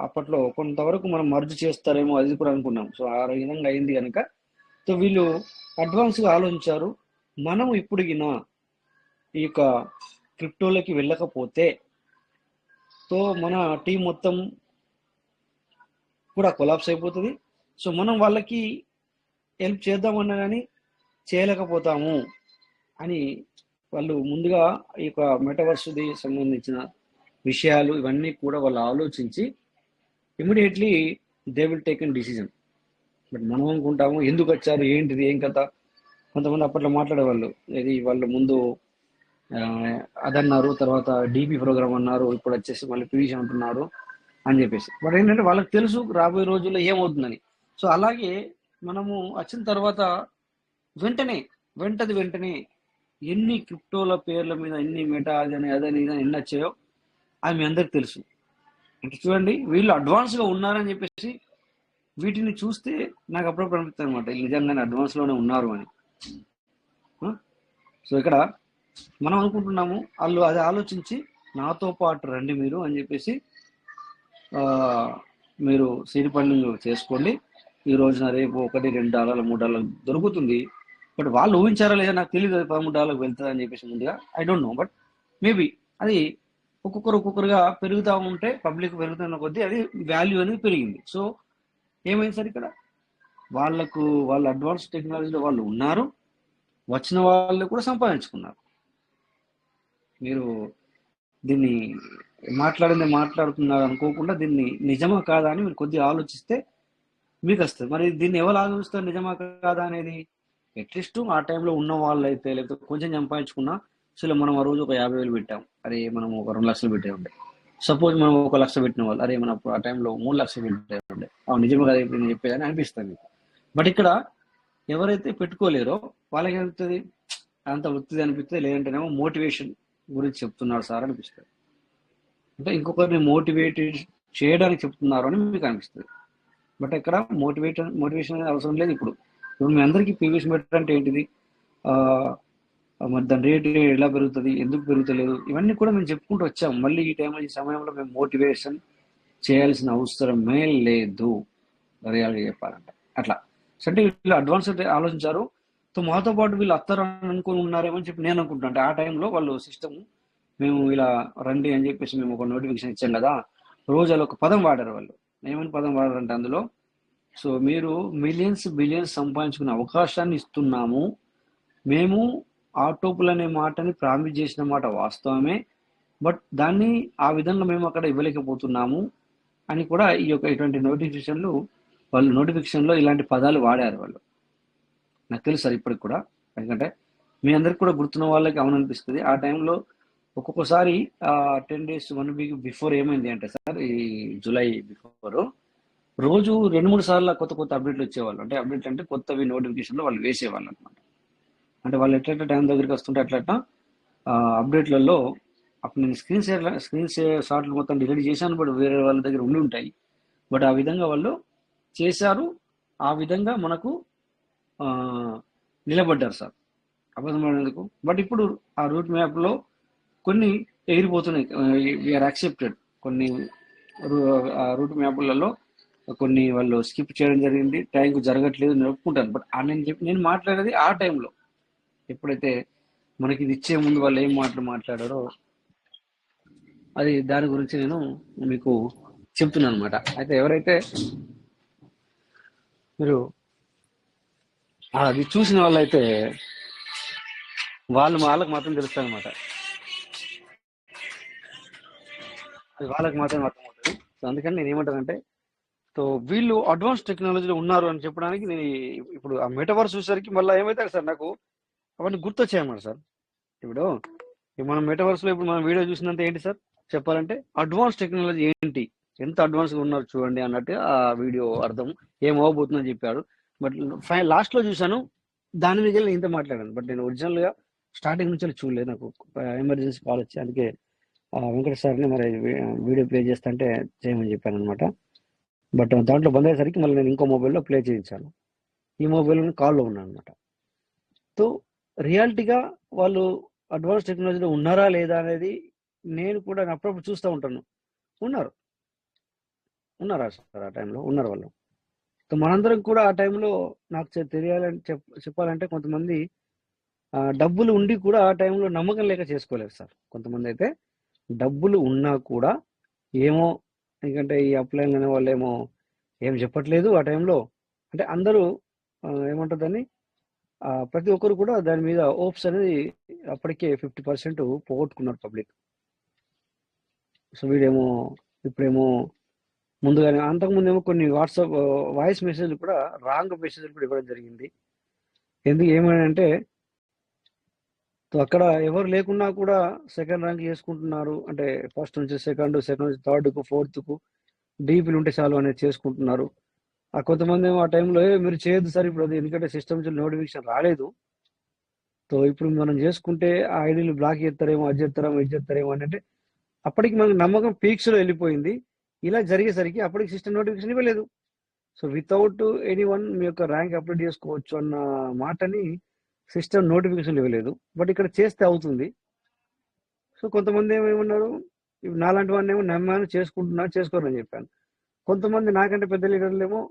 అప్పట్లో కొంతవరకు మనం మర్జ్ చేస్తారేమో అది కూడా అనుకున్నాం. సో ఆ విధంగా అయింది కనుక సో వీళ్ళు అడ్వాన్స్గా ఆలోచించారు. మనం ఇప్పుడుగిన ఈ యొక్క క్రిప్టోలోకి వెళ్ళకపోతే సో మన టీం మొత్తం కూడా కొలాప్స్ అయిపోతుంది. సో మనం వాళ్ళకి హెల్ప్ చేద్దామన్నా కానీ చేయలేకపోతాము అని వాళ్ళు ముందుగా ఈ యొక్క మెటావర్స్ది సంబంధించిన విషయాలు ఇవన్నీ కూడా వాళ్ళు ఆలోచించి immediately they will take an decision. But మనం అనుకుంటాము ఎందుకు వచ్చారు, ఏంటిది, ఏం కథ. కొంతమంది అప్పట్లో మాట్లాడేవాళ్ళు, ఇది వాళ్ళు ముందు అదన్నారు, తర్వాత డిపి ప్రోగ్రామ్ అన్నారు, ఇప్పుడు వచ్చేసి మళ్ళీ పివిసి అంటున్నారు అని చెప్పేసి. బట్ ఏంటంటే వాళ్ళకి తెలుసు రాబోయే రోజుల్లో ఏమవుతుందని. సో అలాగే మనము వచ్చిన తర్వాత వెంటనే ఎన్ని క్రిప్టోల పేర్ల మీద ఎన్ని మెటా అదని ఎన్ని వచ్చాయో అది మీ అందరికి తెలుసు. అంటే చూడండి, వీళ్ళు అడ్వాన్స్గా ఉన్నారని చెప్పేసి వీటిని చూస్తే నాకు అప్పుడప్పుడు అనిపిస్తుంది అనమాట, నిజంగానే అడ్వాన్స్లోనే ఉన్నారు అని. సో ఇక్కడ మనం అనుకుంటున్నాము వాళ్ళు అది ఆలోచించి నాతో పాటు రండి మీరు అని చెప్పేసి మీరు సీడ్ ఫండింగ్ చేసుకోండి, ఈ రోజున రేపు $1, $2, $3 దొరుకుతుంది. బట్ వాళ్ళు ఊహించారా లేదా నాకు తెలియదు, $13 వెళ్తుంది అని చెప్పేసి ముందుగా. I don't know, but maybe అది ఒక్కొక్కరుగా పెరుగుతూ ఉంటే పబ్లిక్ పెరుగుతున్న కొద్దీ అది వాల్యూ అనేది పెరిగింది. సో ఏమైంది సార్, ఇక్కడ వాళ్ళ అడ్వాన్స్ టెక్నాలజీలో వాళ్ళు ఉన్నారు, వచ్చిన వాళ్ళు కూడా సంపాదించుకున్నారు. మీరు దీన్ని మాట్లాడుతున్నారు అనుకోకుండా దీన్ని నిజమా కాదా అని మీరు కొద్దిగా ఆలోచిస్తే మీకు వస్తుంది. మరి దీన్ని ఎవరు ఆలోచిస్తారు నిజమా కాదా అనేది? అట్లీస్ట్ ఆ టైంలో ఉన్న వాళ్ళు అయితే, లేకపోతే కొంచెం సంపాదించుకున్నా, అసలు మనం ఆ రోజు ఒక 50,000 పెట్టాం, అరే మనం ఒక 2 లక్షలు పెట్టే ఉండే. సపోజ్ మనం 1 లక్ష పెట్టిన వాళ్ళు, అరే మనం ఆ టైంలో 3 లక్షలు పెట్టే ఉండే. నిజమే కదా ఇప్పుడు నేను చెప్పేదని అనిపిస్తుంది మీకు. బట్ ఇక్కడ ఎవరైతే పెట్టుకోలేరో వాళ్ళకి ఏమవుతుంది, అంత వృత్తి అనిపిస్తుంది. లేదంటేనేమో మోటివేషన్ గురించి చెప్తున్నారు సార్ అనిపిస్తుంది. అంటే ఇంకొకరిని మోటివేట్ చేయడానికి చెప్తున్నారు అని మీకు అనిపిస్తుంది. బట్ ఇక్కడ మోటివేషన్ అనేది అవసరం లేదు. ఇప్పుడు మీ అందరికీ ప్రీవియస్ మెటర్ అంటే ఏంటిది, మరి దాని రేట్ ఎలా పెరుగుతుంది, ఎందుకు పెరుగుతలేదు, ఇవన్నీ కూడా మేము చెప్పుకుంటూ వచ్చాం. మళ్ళీ ఈ సమయంలో మేము మోటివేషన్ చేయాల్సిన అవసరమే లేదు, రియల్గా చెప్పాలంటే. అట్లా అంటే వీళ్ళు అడ్వాన్స్ ఆలోచించారు. సో మాతో పాటు వీళ్ళు అత్తారని అనుకుని ఉన్నారేమో అని చెప్పి నేను అనుకుంటున్నాను. అంటే ఆ టైంలో వాళ్ళు సిస్టమ్ మేము ఇలా రండి అని చెప్పేసి మేము ఒక నోటిఫికేషన్ ఇచ్చాం కదా, రోజు అలా ఒక పదం వాడారు వాళ్ళు. ఏమని పదం వాడారంటే అందులో, సో మీరు బిలియన్స్ సంపాదించుకునే అవకాశాన్ని ఇస్తున్నాము, మేము ఆటోపుల్ అనే మాటని ప్రామిస్ చేసిన మాట వాస్తవమే, బట్ దాన్ని ఆ విధంగా మేము అక్కడ ఇవ్వలేకపోతున్నాము అని కూడా ఇటువంటి నోటిఫికేషన్లో ఇలాంటి పదాలు వాడారు వాళ్ళు. నాకు తెలుసు సార్ ఇప్పటికి కూడా, ఎందుకంటే మీ అందరికి కూడా గుర్తున్న వాళ్ళకి అవుననిపిస్తుంది. ఆ టైంలో ఒక్కొక్కసారి 10 days 1 week బిఫోర్ ఏమైంది అంటే సార్, ఈ జూలై బిఫోర్ రోజు 2-3 సార్లు కొత్త కొత్త అప్డేట్లు వచ్చేవాళ్ళు. అంటే అప్డేట్ అంటే కొత్తవి నోటిఫికేషన్లో వాళ్ళు వేసేవాళ్ళు అనమాట. అంటే వాళ్ళు ఎట్లా టైం దగ్గరికి వస్తుంటే అట్లా అప్డేట్లలో అప్పుడు నేను స్క్రీన్ షాట్లు మొత్తం డిలీట్ చేశాను, బట్ వేరే వాళ్ళ దగ్గర ఉండి ఉంటాయి. బట్ ఆ విధంగా వాళ్ళు చేశారు, ఆ విధంగా మనకు ఆ, నిలబడ్డారు సార్, అబద్ధమైనందుకు. బట్ ఇప్పుడు ఆ రూట్ మ్యాప్లో కొన్ని ఎగిరిపోతున్నాయి, వీఆర్ యాక్సెప్టెడ్. కొన్ని రూట్ మ్యాప్లలో కొన్ని వాళ్ళు స్కిప్ చేయడం జరిగింది, టైంకు జరగట్లేదు, నేను ఒప్పుకుంటాను. బట్ నేను మాట్లాడేది ఆ టైంలో, ఎప్పుడైతే మనకి ఇది ఇచ్చే ముందు వాళ్ళు ఏం మాట్లాడారో అది దాని గురించి నేను మీకు చెప్తున్నాను అనమాట. అయితే ఎవరైతే మీరు అది చూసిన వాళ్ళైతే వాళ్ళకి మాత్రం తెలుస్తుంది అనమాట, అది వాళ్ళకి మాత్రం అర్థమవుతుంది. సో అందుకని నేను ఏమంటానంటే, సో వీళ్ళు అడ్వాన్స్ టెక్నాలజీలో ఉన్నారు అని చెప్పడానికి నేను ఇప్పుడు ఆ మెటావర్స్ చూసేసరికి మళ్ళీ ఏమవుతారు సార్, నాకు అవన్నీ గుర్తొచ్చాయన్నమాట సార్. ఇప్పుడు మనం మెటావర్స్లో ఇప్పుడు మనం వీడియో చూసినంత ఏంటి సార్ చెప్పాలంటే, అడ్వాన్స్ టెక్నాలజీ ఏంటి, ఎంత అడ్వాన్స్గా ఉన్నారు చూడండి అన్నట్టు ఆ వీడియో అర్థం ఏమవబోతుందని చెప్పాడు. బట్ లాస్ట్లో చూశాను, దాని మీద వెళ్ళి ఇంత మాట్లాడాను. బట్ నేను ఒరిజినల్గా స్టార్టింగ్ నుంచి చూడలేదు, నాకు ఎమర్జెన్సీ కాల్ వచ్చి అందుకే వెంకట సార్ని మరి వీడియో ప్లే చేస్తా అంటే చేయమని చెప్పాను అనమాట. బట్ దాంట్లో బంద్ అయ్యేసరికి మళ్ళీ నేను ఇంకో మొబైల్లో ప్లే చేయించాను, ఈ మొబైల్ కాల్లో ఉన్నాను అనమాట. సో రియాలిటీగా వాళ్ళు అడ్వాన్స్ టెక్నాలజీలో ఉన్నారా లేదా అనేది నేను కూడా అప్పుడప్పుడు చూస్తూ ఉంటాను. ఉన్నారా సార్ ఆ టైంలో ఉన్నారు వాళ్ళు. సో మనందరం కూడా ఆ టైంలో నాకు తెలియాలని చెప్పాలంటే, కొంతమంది డబ్బులు ఉండి కూడా ఆ టైంలో నమ్మకం లేక చేసుకోలేదు సార్. కొంతమంది అయితే డబ్బులు ఉన్నా కూడా ఏమో, ఎందుకంటే ఈ అప్లైన్ అనే వాళ్ళు ఏమో ఏం చెప్పట్లేదు ఆ టైంలో. అంటే అందరూ ఏమంటుందని ప్రతి ఒక్కరు కూడా దాని మీద ఓప్స్ అనేది అప్పటికే 50% పోగొట్టుకున్నారు పబ్లిక్. సో వీడేమో ఇప్పుడేమో ముందుగానే, అంతకుముందేమో కొన్ని వాట్సాప్ వాయిస్ మెసేజ్లు కూడా రాంగ్ మెసేజ్లు కూడా ఇవ్వడం జరిగింది. ఏమనంటే అక్కడ ఎవరు లేకున్నా కూడా సెకండ్ ర్యాంక్ చేసుకుంటున్నారు, అంటే ఫస్ట్ నుంచి సెకండ్ నుంచి థర్డ్కు ఫోర్త్కు డీపీలు ఉంటే చాలు అనేది చేసుకుంటున్నారు. ఆ కొంతమంది ఏమో ఆ టైంలో మీరు చేయొద్దు సార్ ఇప్పుడు అది, ఎందుకంటే సిస్టమ్ నుంచి నోటిఫికేషన్ రాలేదు, సో ఇప్పుడు మనం చేసుకుంటే ఆ ఐడీలు బ్లాక్ చేస్తారేమో, అది చేస్తారేమో, ఇది చేస్తారేమో అని. అంటే అప్పటికి మనకు నమ్మకం పీక్స్లో వెళ్ళిపోయింది. ఇలా జరిగేసరికి అప్పటికి సిస్టమ్ నోటిఫికేషన్ ఇవ్వలేదు. సో వితౌట్ ఎనీవన్ మీ యొక్క ర్యాంక్ అప్లోడ్ చేసుకోవచ్చు అన్న మాటని సిస్టమ్ నోటిఫికేషన్ ఇవ్వలేదు. బట్ ఇక్కడ చేస్తే అవుతుంది. సో కొంతమంది ఏమన్నారు, నాలాంటి వాడిని ఏమో నమ్మాను, చేసుకోరని చెప్పాను. కొంతమంది నాకంటే పెద్ద లీడర్లు ఏమో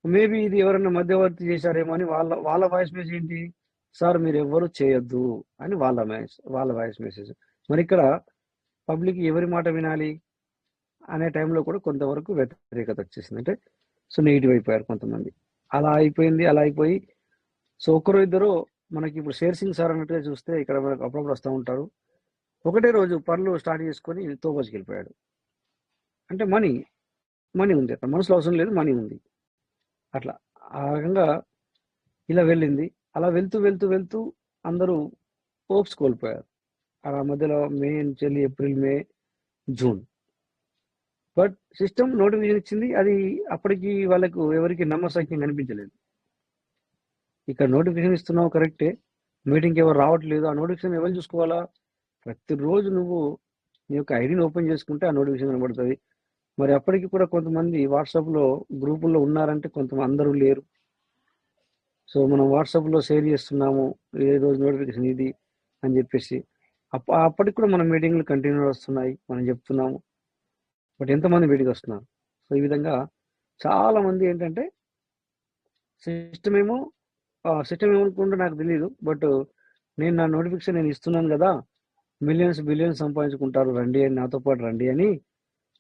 మేబీ ఇది ఎవరైనా మధ్యవర్తి చేశారేమో అని వాళ్ళ వాయిస్ మెసేజ్ ఏంటి, సార్ మీరు ఎవ్వరు చేయొద్దు అని వాళ్ళ వాయిస్ మెసేజ్. మరి ఇక్కడ పబ్లిక్ ఎవరి మాట వినాలి అనే టైంలో కూడా కొంతవరకు వ్యతిరేకత వచ్చేసింది. అంటే సో నెగిటివ్ అయిపోయారు కొంతమంది. అలా అయిపోయి సో ఒకరు ఇద్దరు మనకి ఇప్పుడు షేర్ సింగ్ సార్ అన్నట్టుగా చూస్తే ఇక్కడ మనకు అప్పుడప్పుడు వస్తూ ఉంటారు. ఒకటే రోజు పనులు స్టార్ట్ చేసుకొని తోబోజుకి వెళ్ళిపోయాడు. అంటే మనీ ఉంది, అక్కడ మనసులో అవసరం లేదు, మనీ ఉంది. అట్లా ఆ రకంగా ఇలా వెళ్ళింది. అలా వెళ్తూ అందరూ హోప్స్ కోల్పోయారు. అలా మధ్యలో మే నుంచి వెళ్ళి April, May, June. But system notification ఇచ్చింది, అది అప్పటికి వాళ్ళకు ఎవరికి నమ్మశక్యం కనిపించలేదు. ఇక్కడ నోటిఫికేషన్ ఇస్తున్నావు కరెక్టే, మీటింగ్కి ఎవరు రావట్లేదు, ఆ నోటిఫికేషన్ ఎవరు చూసుకోవాలా? ప్రతిరోజు నువ్వు నీ యొక్క ఐడిని ఓపెన్ చేసుకుంటే ఆ నోటిఫికేషన్ కనబడుతుంది. మరి అప్పటికి కూడా కొంతమంది వాట్సాప్లో గ్రూపుల్లో ఉన్నారంటే కొంతమంది అందరూ లేరు. సో మనం వాట్సాప్లో షేర్ చేస్తున్నాము ఏ రోజు నోటిఫికేషన్ ఇది అని చెప్పేసి, అప్పటికి కూడా మన మీటింగ్లు కంటిన్యూ వస్తున్నాయి, మనం చెప్తున్నాము. బట్ ఎంతమంది మీటింగ్ వస్తున్నారు? సో ఈ విధంగా చాలామంది ఏంటంటే సిస్టమ్ ఏమనుకుంటే నాకు తెలియదు, బట్ నేను నా నోటిఫికేషన్ నేను ఇస్తున్నాను కదా, బిలియన్స్ సంపాదించుకుంటారు, రండి అని, నాతో పాటు రండి అని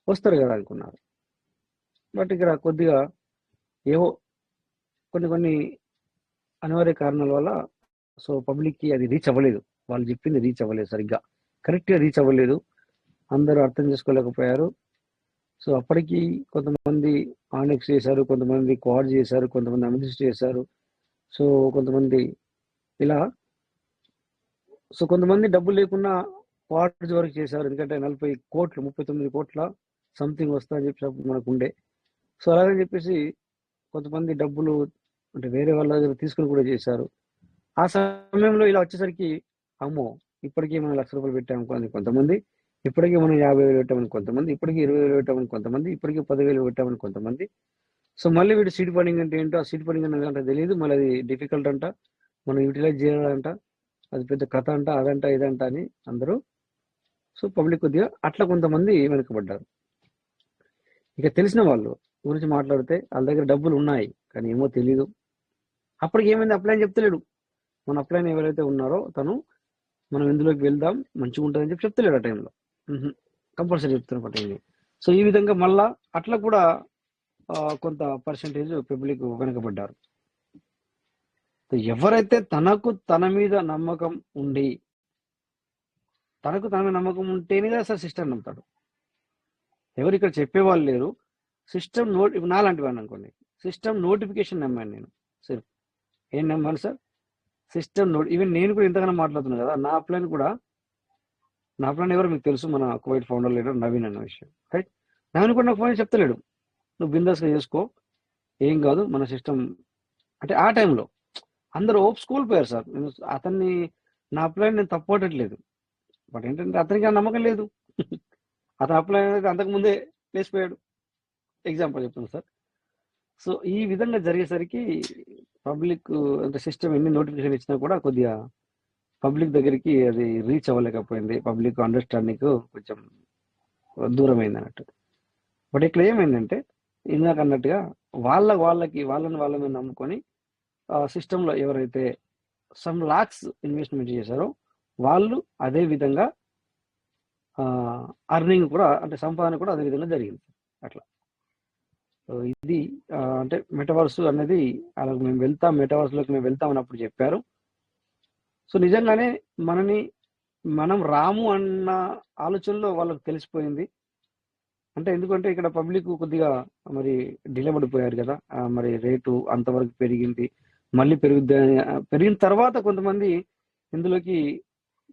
వస్తారు కదా అనుకున్నారు. బట్ ఇక్కడ కొద్దిగా ఏవో కొన్ని అనివార్య కారణాల వల్ల సో పబ్లిక్కి అది రీచ్ అవ్వలేదు, వాళ్ళు చెప్పింది రీచ్ అవ్వలేదు, సరిగ్గా కరెక్ట్గా రీచ్ అవ్వలేదు, అందరూ అర్థం చేసుకోలేకపోయారు. సో అప్పటికి కొంతమంది ఆనెక్స్ చేశారు, కొంతమంది క్వాడ్ చేశారు, కొంతమంది అమినిస్ట్ చేశారు, సో కొంతమంది ఇలా. సో కొంతమంది డబ్బులు లేకుండా క్వార్టర్స్ వరకు చేశారు, ఎందుకంటే 40 కోట్లు 39 కోట్ల సంథింగ్ వస్తా అని చెప్పి మనకు ఉండే. సో అలాగని చెప్పేసి కొంతమంది డబ్బులు అంటే వేరే వాళ్ళ దగ్గర తీసుకుని కూడా చేశారు. ఆ సమయంలో ఇలా వచ్చేసరికి అమ్మో ఇప్పటికీ మనం ₹1,00,000 పెట్టామనుకోని కొంతమంది, ఇప్పటికీ మనం 50,000 పెట్టామని కొంతమంది, ఇప్పటికీ 20,000 పెట్టామని కొంతమంది, ఇప్పటికీ 10,000 పెట్టామని కొంతమంది. సో మళ్ళీ వీడు సీడ్ ఫండింగ్ అంటే ఏంటో, ఆ సీడ్ ఫండింగ్ అంటే తెలియదు, మళ్ళీ అది డిఫికల్ట్ అంట, మనం యూటిలైజ్ చేయాలంట, అది పెద్ద కథ అంట, అదంట ఇదంట అని అందరూ. సో పబ్లిక్ కొద్దిగా అట్లా కొంతమంది వెనుకబడ్డారు. ఇక తెలిసిన వాళ్ళు గురించి మాట్లాడితే వాళ్ళ దగ్గర డబ్బులు ఉన్నాయి కానీ ఏమో తెలీదు. అప్పటికి ఏమైంది, అప్లైన్ చెప్తలేడు. మన అప్లైన్ ఎవరైతే ఉన్నారో తను మనం ఇందులోకి వెళ్దాం మంచిగా ఉంటుందని చెప్పి చెప్తలేడు ఆ టైంలో. కంపల్సరీ చెప్తున్నట్టు. సో ఈ విధంగా మళ్ళా అట్లా కూడా కొంత పర్సెంటేజ్ పబ్లిక్ వెనకబడ్డారు. ఎవరైతే తనకు తన మీద నమ్మకం ఉండి, తనకు తన మీద నమ్మకం ఉంటేనే అసలు సిస్టమ్ నమ్ముతాడు. ఎవరు ఇక్కడ చెప్పేవాళ్ళు లేరు. సిస్టమ్ నాలాంటి వాడిని అనుకోండి, సిస్టమ్ నోటిఫికేషన్ నమ్మాను నేను. సార్ ఏం నమ్మాను సార్? సిస్టమ్ ఈవెన్ నేను కూడా ఇంతగానో మాట్లాడుతున్నాను కదా, నా ప్లాన్ ఎవరు మీకు తెలుసు, మన కువైట్ ఫౌండర్ లీడర్ నవీన్ అన్న విషయం. రైట్, నవీన్ కూడా నాకు ఫోన్ చెప్తలేడు, నువ్వు బిందాస్గా చేసుకో, ఏం కాదు మన సిస్టమ్ అంటే. ఆ టైంలో అందరూ ఓప్స్ కోల్పోయారు సార్. నేను అతన్ని నా ప్లాన్ నేను తప్పట్లేదు, బట్ ఏంటంటే అతనికి ఆ నమ్మకం లేదు. అతను అప్లైన్ అనేది అంతకుముందే లేచిపోయాడు. ఎగ్జాంపుల్ చెప్తాను సార్. సో ఈ విధంగా జరిగేసరికి పబ్లిక్ అంటే సిస్టమ్ ఎన్ని నోటిఫికేషన్ ఇచ్చినా కూడా కొద్దిగా పబ్లిక్ దగ్గరికి అది రీచ్ అవ్వలేకపోయింది. పబ్లిక్ అండర్స్టాండింగ్ కొంచెం దూరమైంది అన్నట్టు. బట్ ఇక్కడ ఏమైందంటే ఇందాక అన్నట్టుగా వాళ్ళని వాళ్ళ మీద నమ్ముకొని సిస్టంలో ఎవరైతే సమ్ లాక్స్ ఇన్వెస్ట్మెంట్ చేశారో వాళ్ళు అదే విధంగా అర్నింగ్ కూడా అంటే సంపాదన కూడా అదే విధంగా జరిగింది అట్లా. ఇది అంటే మెటావర్స్ అనేది అలా మెటావర్స్లోకి మేము వెళ్తాం అన్నప్పుడు చెప్పారు. సో నిజంగానే మనం రాము అన్న ఆలోచనలో వాళ్ళకి తెలిసిపోయింది. అంటే ఎందుకంటే ఇక్కడ పబ్లిక్ కొద్దిగా మరి డిలే పడిపోయారు కదా, మరి రేటు అంతవరకు పెరిగింది, మళ్ళీ పెరిగిన తర్వాత కొంతమంది ఇందులోకి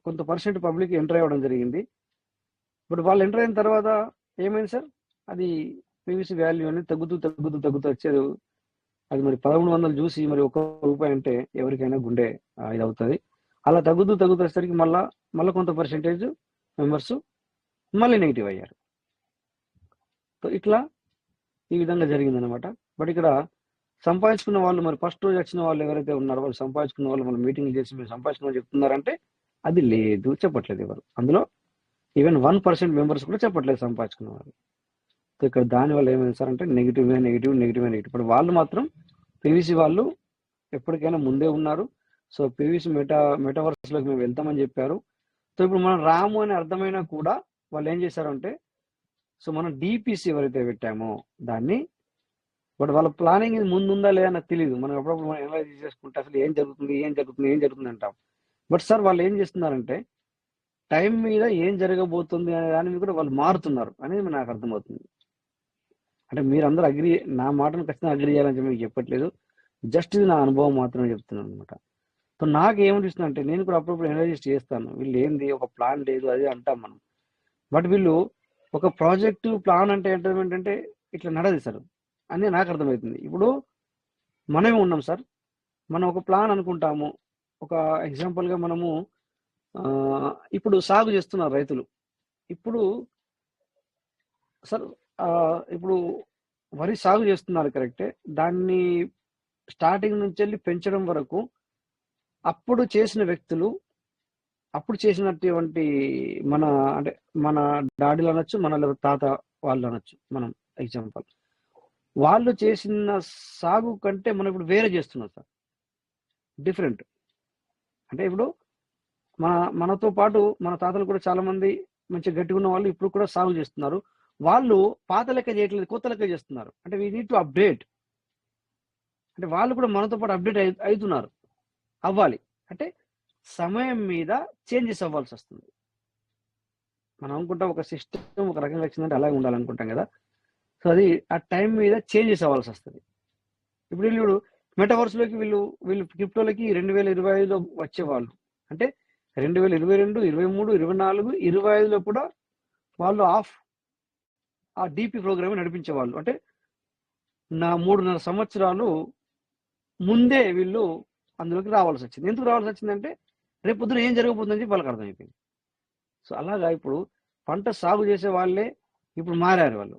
కొంత పర్సెంట్ పబ్లిక్ ఎంటర్ అవ్వడం జరిగింది. బట్ వాళ్ళు ఎంటర్ అయిన తర్వాత ఏమైంది సార్, అది పీవీసీ వాల్యూ అనేది తగ్గుతూ వచ్చేది. అది మరి 1,100 చూసి మరి ₹1 అంటే ఎవరికైనా గుండె ఇది అవుతుంది. అలా తగ్గుతూ వచ్చేసరికి మళ్ళీ కొంత పర్సెంటేజ్ మెంబర్స్ మళ్ళీ నెగిటివ్ అయ్యారు. సో ఇట్లా ఈ విధంగా జరిగిందనమాట. బట్ ఇక్కడ సంపాదించుకున్న వాళ్ళు మరి ఫస్ట్ రోజు వచ్చిన వాళ్ళు ఎవరైతే ఉన్నారో వాళ్ళు సంపాదించుకున్న వాళ్ళు మన మీటింగ్ చేసి మీరు సంపాదించుకున్న చెప్తున్నారంటే అది లేదు, చెప్పట్లేదు ఎవరు. అందులో ఈవెన్ 1% మెంబర్స్ కూడా చెప్పట్లేదు సంపాదించుకున్న వాళ్ళు. సో ఇక్కడ దానివల్ల ఏమైంది సార్ అంటే నెగిటివ్. ఇప్పుడు వాళ్ళు మాత్రం పీవీసీ వాళ్ళు ఎప్పటికైనా ముందే ఉన్నారు. సో పీవీసీ మెటావర్స్లోకి మేము వెళ్తామని చెప్పారు. సో ఇప్పుడు మనం రాము అని అర్థమైనా కూడా వాళ్ళు ఏం చేశారంటే, సో మనం డిపిసి ఎవరైతే పెట్టామో దాన్ని, బట్ వాళ్ళ ప్లానింగ్ ఇది ముందుందా లేదా నాకు తెలియదు. మనం ఎప్పుడప్పుడు మనం అనలైజ్ చేసుకుంటే అసలు ఏం జరుగుతుంది అంటాం. బట్ సార్ వాళ్ళు ఏం చేస్తున్నారంటే టైం మీద ఏం జరగబోతుంది అనే దాని మీద కూడా వాళ్ళు మారుతున్నారు అనేది నాకు అర్థమవుతుంది. అంటే మీరందరూ నా మాటను ఖచ్చితంగా అగ్రి చేయాలని మీకు చెప్పట్లేదు, జస్ట్ ఇది నా అనుభవం మాత్రమే చెప్తున్నాను అనమాట. సో నాకు ఏమనిపిస్తుంది అంటే నేను కూడా అప్పుడప్పుడు అనలైజ్ చేస్తాను, వీళ్ళు ఏంది ఒక ప్లాన్ లేదు అది అంటాం మనం. బట్ వీళ్ళు ఒక ప్రాజెక్టు ప్లాన్ అంటే ఏంటంటే ఇట్లా నడది సార్ అని నాకు అర్థమవుతుంది. ఇప్పుడు మనమే ఉన్నాం సార్, మనం ఒక ప్లాన్ అనుకుంటాము. ఒక ఎగ్జాంపుల్గా మనము ఇప్పుడు సాగు చేస్తున్నారు రైతులు. ఇప్పుడు సార్ ఇప్పుడు వరి సాగు చేస్తున్నారు కరెక్టే, దాన్ని స్టార్టింగ్ నుంచి వెళ్ళి పెంచడం వరకు అప్పుడు చేసిన వ్యక్తులు, అప్పుడు చేసినటువంటి మన డాడీలు అనొచ్చు, మన తాత వాళ్ళు అనొచ్చు, మనం ఎగ్జాంపుల్ వాళ్ళు చేసిన సాగు కంటే మనం ఇప్పుడు వేరే చేస్తున్నాం సార్, డిఫరెంట్. అంటే ఇప్పుడు మనతో పాటు మన తాతలు కూడా చాలా మంది మంచి గట్టిగా ఉన్న వాళ్ళు ఇప్పుడు కూడా సాగు చేస్తున్నారు. వాళ్ళు పాత లెక్క చేయట్లేదు, కొత్త లెక్క చేస్తున్నారు. అంటే వీ నీడ్ టు అప్డేట్. అంటే వాళ్ళు కూడా మనతో పాటు అప్డేట్ అవుతున్నారు, అవ్వాలి. అంటే సమయం మీద చేంజెస్ అవ్వాల్సి వస్తుంది. మనం అనుకుంటాం ఒక సిస్టమ్ ఒక రకంగా వచ్చిందంటే అలాగే ఉండాలనుకుంటాం కదా. సో అది ఆ టైం మీద చేంజెస్ అవ్వాల్సి వస్తుంది. ఇప్పుడు వీళ్ళు మెటావర్స్లోకి వీళ్ళు క్రిప్టోలకి 2025లో వచ్చేవాళ్ళు, అంటే 2022, 23, 24, 25లో కూడా వాళ్ళు ఆ డీపీ ప్రోగ్రామ్ నడిపించేవాళ్ళు. అంటే నా 3.5 సంవత్సరాలు ముందే వీళ్ళు అందులోకి రావాల్సి వచ్చింది. ఎందుకు రావాల్సి వచ్చిందంటే రేపు పొద్దున ఏం జరగబోతుందని చెప్పి వాళ్ళకి అర్థమైపోయింది. సో అలాగా ఇప్పుడు పంట సాగు చేసే వాళ్ళే ఇప్పుడు మారారు వాళ్ళు.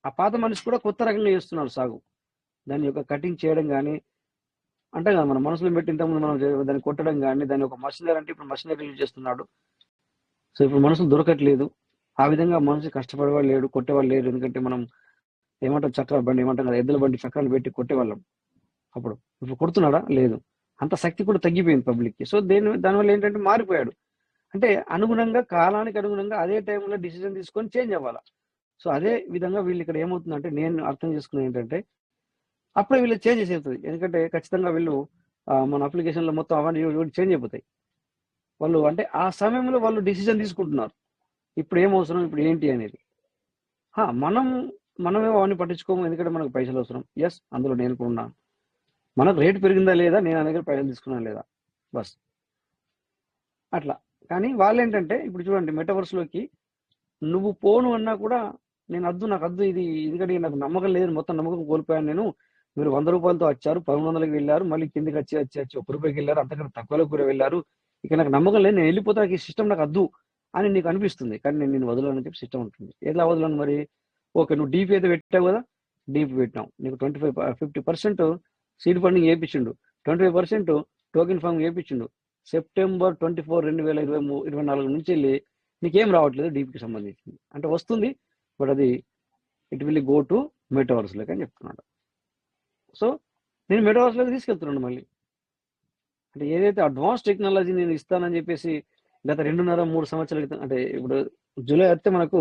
ఆ పాత మనిషి కూడా కొత్త రకంగా చేస్తున్నారు సాగు. దాని యొక్క కటింగ్ చేయడం కానీ అంటే కదా మన మనసులో పెట్టి ఇంతకుముందు మనం దాన్ని కొట్టడం కానీ దాని ఒక మషినరీ అంటే ఇప్పుడు మషినరీ యూజ్ చేస్తున్నాడు. సో ఇప్పుడు మనుషులు దొరకట్లేదు. ఆ విధంగా మనిషి కష్టపడేవాళ్ళు లేడు, కొట్టేవాళ్ళు లేరు. ఎందుకంటే మనం ఏమంటాం చక్రాల బండి ఏమంటాం కదా, ఎద్దుల బండి చక్రాలు పెట్టి కొట్టేవాళ్ళం అప్పుడు. ఇప్పుడు కొడుతున్నాడా? లేదు. అంత శక్తి కూడా తగ్గిపోయింది పబ్లిక్కి. సో దానివల్ల ఏంటంటే మారిపోయాడు. అంటే అనుగుణంగా కాలానికి అనుగుణంగా అదే టైంలో డిసిజన్ తీసుకొని చేంజ్ అవ్వాలి. సో అదే విధంగా వీళ్ళు ఇక్కడ ఏమవుతుందంటే నేను అర్థం చేసుకునేది ఏంటంటే అప్పుడే వీళ్ళు చేంజ్ చేసేస్తుంది. ఎందుకంటే ఖచ్చితంగా వీళ్ళు మన అప్లికేషన్లో మొత్తం అవన్నీ చేంజ్ అయిపోతాయి. వాళ్ళు అంటే ఆ సమయంలో వాళ్ళు డిసిజన్ తీసుకుంటున్నారు ఇప్పుడు ఏం అవసరం, ఇప్పుడు ఏంటి అనేది. మనమే అవన్నీ పట్టించుకోము, ఎందుకంటే మనకు పైసలు అవసరం. ఎస్, అందులో నేను కూడా ఉన్నాను. మనకు రేటు పెరిగిందా లేదా, నేను నా దగ్గర పైసలు తీసుకున్నాను లేదా, బస్ అట్లా. కానీ వాళ్ళు ఏంటంటే ఇప్పుడు చూడండి మెటావర్స్లోకి నువ్వు పోను అన్నా కూడా నాకు అద్దు ఇది, ఎందుకంటే నాకు నమ్మకం లేదు, మొత్తం నమ్మకం కోల్పోయాను నేను. మీరు 100 రూపాయలతో వచ్చారు, 1100కి వెళ్ళారు, మళ్ళీ కిందికి వచ్చి 1 రూపాయికి వెళ్ళారు, అంతకన్నా తక్కువలో కూడా వెళ్ళారు. ఇక నాకు నమ్మకం లేదు, నేను వెళ్ళిపోతా, నాకు ఈ సిస్టమ్ నాకు అద్దు అని నీకు అనిపిస్తుంది. కానీ నేను వదలని చెప్పి సిస్టమ్ ఉంటుంది. ఎలా వదలను మరి? ఓకే, నువ్వు డీపీ అయితే పెట్టావు కదా, డీపీ పెట్టినావు, నీకు 50% సీడ్ ఫండింగ్ వేయించిండు, 25% టోకెన్ ఫామ్ వేయించిండు. సెప్టెంబర్ 24, 2024 నుంచి వెళ్ళి నీకేం రావట్లేదు డీపీకి సంబంధించింది. అంటే వస్తుంది, బట్ అది ఇట్ విల్ గో టు మెటావర్స్లోకి అని చెప్తున్నాడు. సో నేను మెటావర్స్లోకి తీసుకెళ్తున్నాను మళ్ళీ. అంటే ఏదైతే అడ్వాన్స్ టెక్నాలజీ నేను ఇస్తానని చెప్పేసి గత 2.5-3 సంవత్సరాల క్రితం, అంటే ఇప్పుడు జూలై అయితే మనకు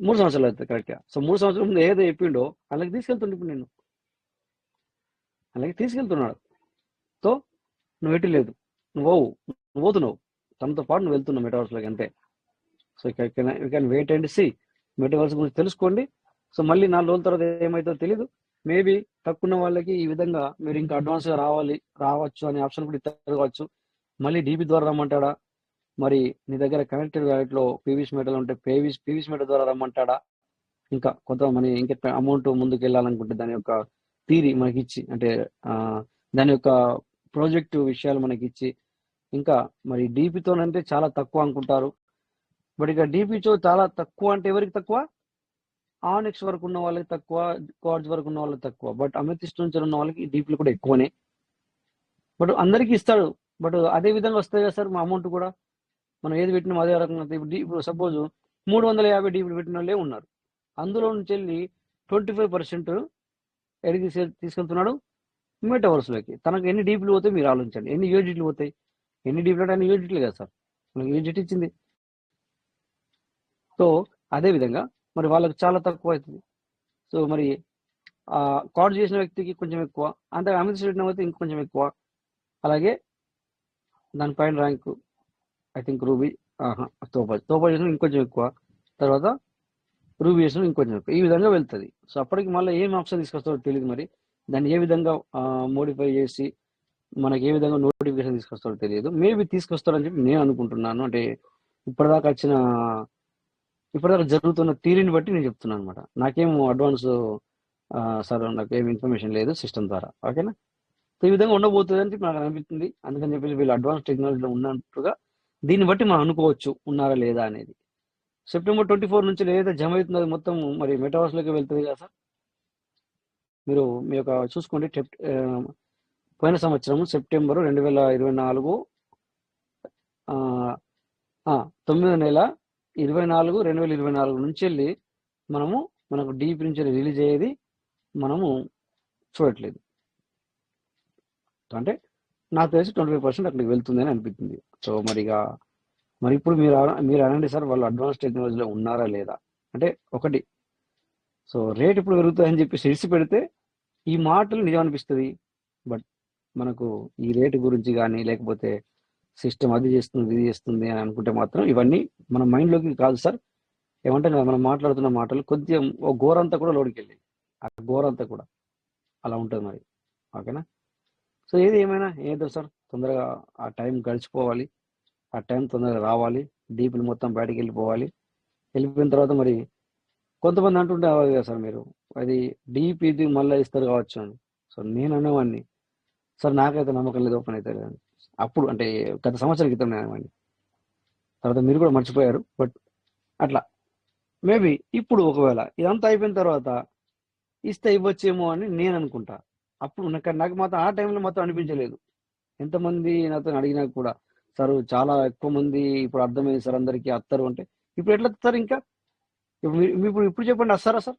3 సంవత్సరాలు అవుతుంది కరెక్ట్గా. సో 3 సంవత్సరాల ముందు ఏదో చెప్పిండో అలాగే తీసుకెళ్తుండే ఇప్పుడు నేను, అలాగే తీసుకెళ్తున్నాడు. సో నువ్వు ఎటు లేదు, నువ్వు పోతున్నావు, తనతో పాటు నువ్వు వెళ్తున్నావు మెటావర్స్లోకి అంతే. So you can wait and see. Metaverse గురించి తెలుసుకోండి. సో మళ్ళీ 4 రోజుల తర్వాత ఏమవుతుందో తెలీదు. మేబీ తక్కువ వాళ్ళకి ఈ విధంగా మీరు ఇంకా అడ్వాన్స్గా రావచ్చు అనే ఆప్షన్ కూడా ఇస్తారు కావచ్చు. మళ్ళీ డీపీ ద్వారా రమ్మంటాడా, మరి నీ దగ్గర కనెక్టెడ్ వ్యాలెట్లో పీవీస్ మెటల్ ఉంటే పీవీస్ మెటల్ ద్వారా రమ్మంటాడా, ఇంకా కొంత మనీ ఇంకా అమౌంట్ ముందుకు వెళ్ళాలనుకుంటే దాని యొక్క థీరీ మనకి ఇచ్చి, అంటే దాని యొక్క ప్రాజెక్టు విషయాలు మనకి ఇచ్చి, ఇంకా మరి డీపీతోనంటే చాలా తక్కువ అనుకుంటారు. బట్ ఇక డీపీతో చాలా తక్కువ అంటే ఎవరికి తక్కువ? ఆనెక్స్ వరకు ఉన్న వాళ్ళకి తక్కువ, కార్డ్స్ వరకు ఉన్న వాళ్ళకి తక్కువ. బట్ అమెథిస్ట్ నుంచి ఉన్న వాళ్ళకి డీపీలు కూడా ఎక్కువనే. బట్ అందరికీ ఇస్తాడు. బట్ అదే విధంగా వస్తాయి కదా సార్ మా అమౌంట్ కూడా. మనం ఏది పెట్టినాం అదే రకంగా. ఇప్పుడు సపోజ్ 350 డీపీలు పెట్టిన వాళ్ళే ఉన్నారు. అందులో నుంచి వెళ్ళి 25% ఎడికి తీసుకెళ్తున్నాడు మెటావర్స్లోకి. తనకు ఎన్ని డీపీలు పోతాయి మీరు ఆలోచించండి. ఎన్ని యూజిట్లు పోతాయి? ఎన్ని డీపీలు అంటే అన్ని యూజిట్లు కదా సార్, మనకి యూజిట్ ఇచ్చింది. సో అదేవిధంగా మరి వాళ్ళకి చాలా తక్కువ అవుతుంది. సో మరి కార్డ్ చేసిన వ్యక్తికి కొంచెం ఎక్కువ, అంతే అమెథిస్ట్ పెట్టిన అయితే ఇంకొంచెం ఎక్కువ. అలాగే దానిపైన ర్యాంకు ఐ థింక్ రూబీ, తోపా చేసిన ఇంకొంచెం ఎక్కువ, తర్వాత రూబీ చేసిన ఇంకొంచెం ఎక్కువ. ఈ విధంగా వెళ్తుంది. సో అప్పటికి మళ్ళీ ఏం ఆప్షన్ తీసుకొస్తారో తెలియదు. మరి దాన్ని ఏ విధంగా మోడిఫై చేసి మనకి ఏ విధంగా నోటిఫికేషన్ తీసుకొస్తారో తెలియదు. మేబీ తీసుకొస్తారని చెప్పి నేను అనుకుంటున్నాను. అంటే ఇప్పటిదాకా జరుగుతున్న థీరీని బట్టి నేను చెప్తున్నాను అనమాట. నాకేం అడ్వాన్స్ సార్ నాకేం ఇన్ఫర్మేషన్ లేదు సిస్టమ్ ద్వారా. ఓకేనా? ఈ విధంగా ఉండబోతుంది అని చెప్పి నాకు అనిపిస్తుంది. అందుకని చెప్పి వీళ్ళు అడ్వాన్స్ టెక్నాలజీలో ఉన్నట్టుగా దీన్ని బట్టి మనం అనుకోవచ్చు ఉన్నారా లేదా అనేది. సెప్టెంబర్ 24 నుంచి ఏదైతే జమ అవుతుందో అది మొత్తం మరి మెటావర్స్లోకి వెళ్తుంది కదా సార్. మీరు మీ యొక్క చూసుకోండి. పోయిన సంవత్సరం సెప్టెంబర్ 2024 9వ నెల 24, 2024 నుంచి వెళ్ళి మనకు డీపీ నుంచి రిలీజ్ అయ్యేది మనము చూడట్లేదు. అంటే నాకు తెలిసి 25% అక్కడికి వెళ్తుంది అని అనిపిస్తుంది. సో మరి ఇప్పుడు మీరు అనండి సార్, వాళ్ళు అడ్వాన్స్ టెక్నాలజీలో ఉన్నారా లేదా అంటే ఒకటి. సో రేట్ ఇప్పుడు పెరుగుతుందని చెప్పి సిరిసి పెడితే ఈ మాటలు నిజం అనిపిస్తుంది. బట్ మనకు ఈ రేటు గురించి కానీ లేకపోతే సిస్టమ్ అది చేస్తుంది ఇది చేస్తుంది అని అనుకుంటే మాత్రం ఇవన్నీ మన మైండ్లోకి కాదు సార్. ఏమంటే మనం మాట్లాడుతున్న మాటలు కొంచెం ఓ ఘోరంతా కూడా లోడికి వెళ్ళి ఆ ఘోరంతా కూడా అలా ఉంటుంది మరి. ఓకేనా? సో ఏది ఏమైనా ఏదో సార్ తొందరగా ఆ టైం గడిచిపోవాలి, ఆ టైం తొందరగా రావాలి, డీపీలు మొత్తం బయటకు వెళ్ళిపోవాలి. వెళ్ళిపోయిన తర్వాత మరి కొంతమంది అంటుంటే కదా సార్ మీరు అది డీప్ ఇది మళ్ళీ ఇస్తారు కావచ్చు అని. సో నేను అనేవాడిని సార్ నాకైతే నమ్మకం లేదు ఓపెన్ అయితే లేదని. అప్పుడు అంటే గత సంవత్సరం క్రితం నేను అనేవాడిని. తర్వాత మీరు కూడా మర్చిపోయారు. బట్ అట్లా మేబీ ఇప్పుడు ఒకవేళ ఇదంతా అయిపోయిన తర్వాత ఇస్తే ఇవ్వచ్చేమో అని నేను అనుకుంటా. అప్పుడు నాకు మాత్రం ఆ టైంలో మాత్రం అనిపించలేదు. ఎంతమంది నాతో అడిగినా కూడా సార్ చాలా ఎక్కువ మంది ఇప్పుడు అర్థమైంది సార్ అందరికీ అత్తరు అంటే ఇప్పుడు ఎట్లా వస్తారు ఇంకా ఇప్పుడు చెప్పండి వస్తారా సార్?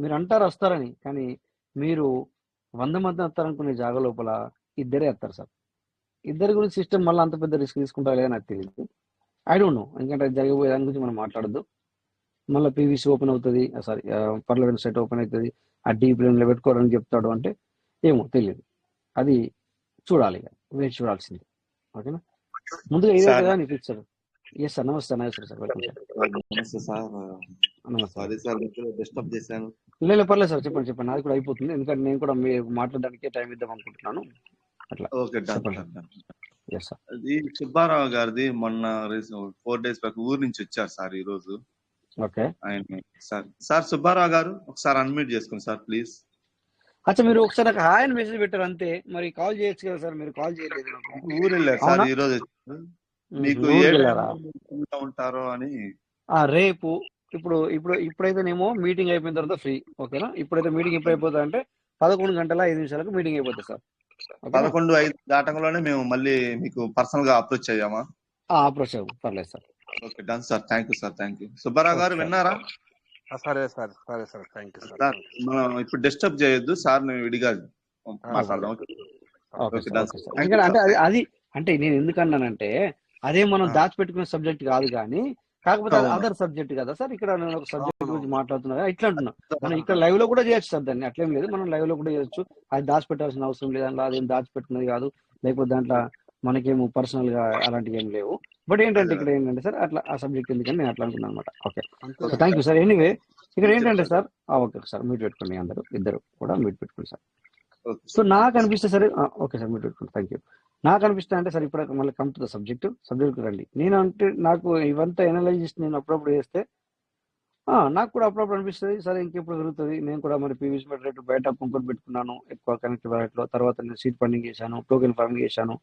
మీరు అంటారు వస్తారని, కానీ మీరు 100 మంది వస్తారనుకునే జాగ లోపల ఇద్దరే వస్తారు సార్. ఇద్దరి గురించి సిస్టమ్ మళ్ళీ అంత పెద్ద రిస్క్ తీసుకుంటారు లేదా నాకు తెలియదు. ఐ డోంట్ నో, ఎందుకంటే జరగబోయే దాని గురించి మనం మాట్లాడద్దు. మళ్ళీ పీవీసీ ఓపెన్ అవుతుంది, సారీ పార్లమెంట్ సైట్ ఓపెన్ అవుతుంది, ఆ డీప్ లైన్లో పెట్టుకోవడానికి చెప్తాడు అంటే ఏమో తెలియదు. అది చూడాలి, ఇక వేచి చూడాల్సింది. ఓకేనా, ముందుగా ఇదే కదా అని ఫిక్సర్. ఎస్ సార్, నమస్తే నమస్తే సార్, వెల్కమ్ సార్. నమస్తే సార్. నమస్తే సారీ సార్, డిస్టర్బ్ చేశాను. లేదు పర్లేదు సార్, చెప్పండి చెప్పండి, అది కూడా అయిపోతుంది. ఎందుకంటే నేను కూడా మీరు మాట్లాడడానికే టైం ఇద్దాం అనుకుంటున్నాను. అట్లా ఓకే, చెప్పండి. Yes sir. అది సుబ్బారావు గారిది మొన్న 4 days బ్యాక్ ఊరు నుంచి వచ్చారు సార్ ఈ రోజు. ఓకే ఆయన సార్ సుబ్బారావు గారు ఒకసారి అన్మ్యూట్ చేసుకోండి సార్ ప్లీజ్. అచ్చా, మీరు ఒకసారి నాకు హాయ్ అని మెసేజ్ పెట్టారు అంతే, మరి కాల్ చేయొచ్చు కదా సార్? మీరు కాల్ చేయలేదు నాకు. ఊరు వెళ్ళారు సార్ ఈ రోజు. మీకు ఉంటారో అని రేపు ఇప్పుడు ఇప్పుడు ఇప్పుడైతేనేమో మీటింగ్ అయిపోయిన తర్వాత ఫ్రీ. ఓకేనా, ఇప్పుడైతే మీటింగ్ ఎప్పుడు అయిపోతుంది అంటే 11:05 మీటింగ్ అయిపోతుంది సార్. 11:05 దాటంలోనే మేము మళ్ళీ మీకు పర్సనల్ గా అప్రోచ్ అయ్యామా? అప్రోచ్ అవ్వు, పర్లేదు sir. Okay, done sir. Thank you sir, thank you. Subbarao గారు విన్నారా? సరే సార్, సరే సార్, థ్యాంక్ యూ సార్. మనం ఇప్పుడు డిస్టర్బ్ చేయొద్దు సార్, నేను విడిగా మాట్లాడదాం. అంటే అది అంటే నేను ఎందుకన్నానంటే అదే మనం దాచిపెట్టుకునే సబ్జెక్ట్ కాదు, కానీ కాకపోతే అదర్ సబ్జెక్ట్ కదా సార్. ఇక్కడ నేను ఒక సబ్జెక్ట్ గురించి మాట్లాడుతున్నా కదా, ఇట్లా అంటున్నా. మనం ఇక్కడ లైవ్ లో కూడా చేయొచ్చు సార్ దాన్ని, అట్లేం లేదు. మనం లైవ్ లో కూడా చేయొచ్చు, అది దాచిపెట్టాల్సిన అవసరం లేదు. అందులో అదేం దాచిపెట్టుకున్నది కాదు, లేకపోతే దాంట్లో మనకేమో పర్సనల్ గా అలాంటివి ఏం లేవు. బట్ ఏంటంటే ఇక్కడ ఏంటంటే సార్ అట్లా ఆ సబ్జెక్ట్ ఎందుకని నేను అట్లా అనుకున్నాను అనమాట. Okay, thank you sir. Anyway ఇక్కడ ఏంటంటే సార్, ఓకే సార్, మీట్ పెట్టుకోండి, ఇద్దరు కూడా మీట్ పెట్టుకోండి సార్. సో నాకు అనిపిస్తే సరే, ఓకే సార్, మీట్ పెట్టుకోండి, థ్యాంక్ యూ. నాకు అనిపిస్తే అంటే సార్ ఇప్పుడు మళ్ళీ కమ్ టు ద సబ్జెక్ట్ రండి. నేను అంటే నాకు ఇవంతా ఎనలైజిస్ నేను అప్పుడప్పుడు చేస్తే నాకు కూడా అప్పుడప్పుడు అనిపిస్తుంది సరే ఇంకెప్పుడు జరుగుతుంది. నేను కూడా మరి పీవీసీ రేటు బయట కుంకొని పెట్టుకున్నాను ఎక్కువ కనెక్ట్ వ్యాలెట్లో. తర్వాత నేను సీడ్ ఫండింగ్ చేశాను, టోకెన్ ఫార్మింగ్ చేశాను.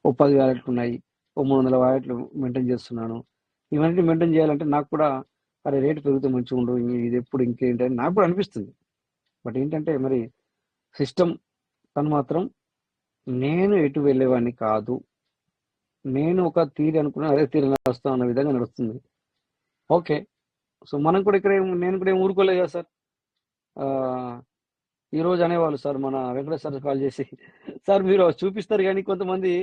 10 వ్యాలెట్లు ఉన్నాయి, 300 వ్యాలెట్లు మెయింటైన్ చేస్తున్నాను. ఇవన్నీ మెయింటైన్ చేయాలంటే నాకు కూడా అరే రేటు పెరిగితే మంచిగా ఉండు, ఇది ఎప్పుడు ఇంకేంటి అని నాకు కూడా అనిపిస్తుంది. బట్ ఏంటంటే మరి సిస్టమ్ తను మాత్రం నేను ఎటు వెళ్ళేవాడిని కాదు, నేను ఒక తీరి అనుకున్నా అదే తీరి నడుస్తాం అన్న విధంగా నడుస్తుంది. ఓకే, సో మనం కూడా ఇక్కడ నేను కూడా ఏం ఊరుకోలేదు కదా సార్. ఈరోజు అనేవాళ్ళు సార్, మన వెంకటేశ్వర కాల్ చేసి సార్ మీరు చూపిస్తారు కానీ కొంతమంది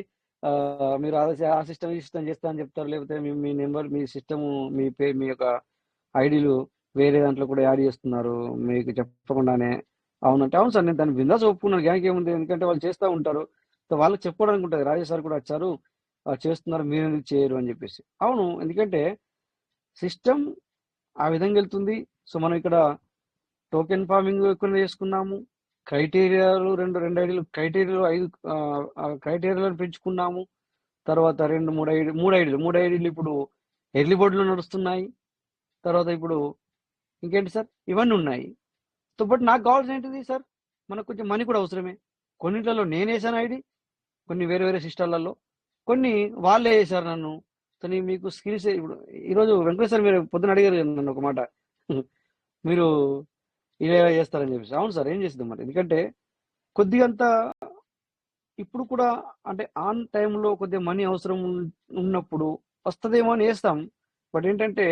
మీరు ఆ సిస్టమ్ ఈ సిస్టమ్ చేస్తా అని చెప్తారు, లేకపోతే మీ నెంబర్ మీ సిస్టమ్ మీ మీ యొక్క ఐడీలు వేరే దాంట్లో కూడా యాడ్ చేస్తున్నారు మీకు చెప్పకుండానే. అవునంటే అవును సార్, నేను దాన్ని బిందాస్ ఒప్పుకున్నాను, గ్యాంగ్ ఏముంది, ఎందుకంటే వాళ్ళు చేస్తూ ఉంటారు. సో వాళ్ళకి చెప్పుకోవడానికి ఉంటుంది, రాజేష్ సార్ కూడా వచ్చారు చేస్తున్నారు మీరు ఎందుకు చేయరు అని చెప్పేసి. అవును, ఎందుకంటే సిస్టమ్ ఆ విధంగా వెళ్తుంది. సో మనం ఇక్కడ టోకెన్ ఫార్మింగ్ ఎక్కువ చేసుకున్నాము, క్రైటీరియాలు రెండు ఐడీలు క్రైటీరియాలు 5 క్రైటీరియాలను పెంచుకున్నాము. తర్వాత 3 ఐడీలు ఇప్పుడు ఎర్లీ బోర్డులో నడుస్తున్నాయి. తర్వాత ఇప్పుడు ఇంకేంటి సార్ ఇవన్నీ ఉన్నాయి. సో బట్ నాకు కావాల్సిన ఏంటిది సార్, మనకు కొంచెం మనీ కూడా అవసరమే. కొన్నింటిలో నేను వేసాను ఐడి, కొన్ని వేరే సిస్టర్లలో, కొన్ని వాళ్ళే వేసారు నన్ను. సో నేను మీకు స్క్రీన్స్ ఇప్పుడు ఈరోజు వెంకటేశ్వర మీరు పొద్దున అడిగారు నన్ను ఒక మాట, మీరు ఇలా చేస్తారని చెప్పేసి. అవును సార్, ఏం చేద్దాం మరి, ఎందుకంటే కొద్దిగంత ఇప్పుడు కూడా అంటే ఆన్ టైంలో కొద్దిగా మనీ అవసరం ఉన్నప్పుడు వస్తుందేమో అని వేస్తాం. బట్ ఏంటంటే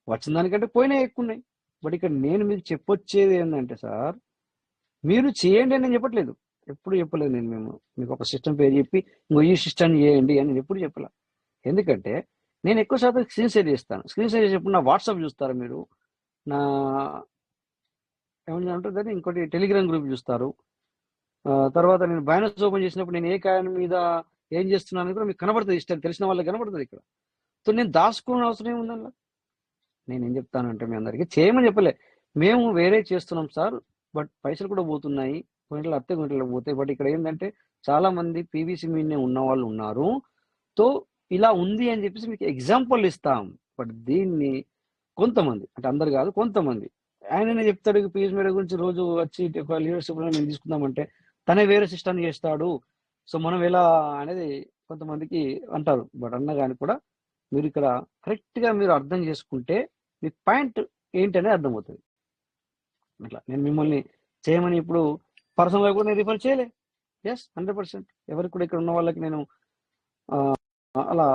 వచ్చిన దానికంటే పోయినా ఎక్కువ ఉన్నాయి. బట్ ఇక్కడ నేను మీకు చెప్పొచ్చేది ఏంటంటే సార్, మీరు చేయండి అని నేను చెప్పట్లేదు, ఎప్పుడు చెప్పలేదు. నేను మీకు ఒక సిస్టమ్ పేరు చెప్పి ఇంకో ఈ సిస్టమ్ చేయండి అని నేను ఎప్పుడు చెప్పలే. ఎందుకంటే నేను ఎక్కువ శాతం స్క్రీన్ షేర్ చేస్తాను. స్క్రీన్ షేర్ చేసేప్పుడు నా వాట్సాప్ చూస్తారు, మీరు నా ఏమన్నా ఉంటుంది ఇంకోటి టెలిగ్రామ్ గ్రూప్ చూస్తారు. తర్వాత నేను బైనాన్స్ ఓపెన్ చేసినప్పుడు నేను ఏ కాయిన్ మీద ఏం చేస్తున్నాను కూడా మీకు కనబడుతుంది, ఇష్టం తెలిసిన వాళ్ళకి కనబడుతుంది ఇక్కడ. సో నేను దాచుకోని అవసరం ఏముందల్లా. నేనేం చెప్తానంటే మీ అందరికీ చేయమని చెప్పలే, మేము వేరే చేస్తున్నాం సార్, బట్ పైసలు కూడా పోతున్నాయి, కొన్నింటిలో అత్తే కొన్నింటిలో పోతాయి. బట్ ఇక్కడ ఏంటంటే చాలా మంది పీవీసీ మీదనే ఉన్న వాళ్ళు ఉన్నారు. సో ఇలా ఉంది అని చెప్పేసి మీకు ఎగ్జాంపుల్ ఇస్తాం. బట్ దీన్ని కొంతమంది, అంటే అందరు కాదు, కొంతమంది. ఆయననే చెప్తాడు పీస్ మీడియా గురించి, రోజు వచ్చి ఒక లీడర్షిప్ మేము తీసుకుందామంటే తనే వేరే సిస్టమ్ చేస్తాడు. సో మనం ఎలా అనేది కొంతమందికి అంటారు. బట్ అన్న కానీ కూడా మీరు ఇక్కడ కరెక్ట్గా మీరు అర్థం చేసుకుంటే మీ పాయింట్ ఏంటనేది అర్థమవుతుంది. అట్లా నేను మిమ్మల్ని చేయమని ఇప్పుడు పర్సనల్గా కూడా నేను రిఫర్ చేయలే. ఎస్ 100% ఎవరికి కూడా ఇక్కడ ఉన్న వాళ్ళకి నేను అలా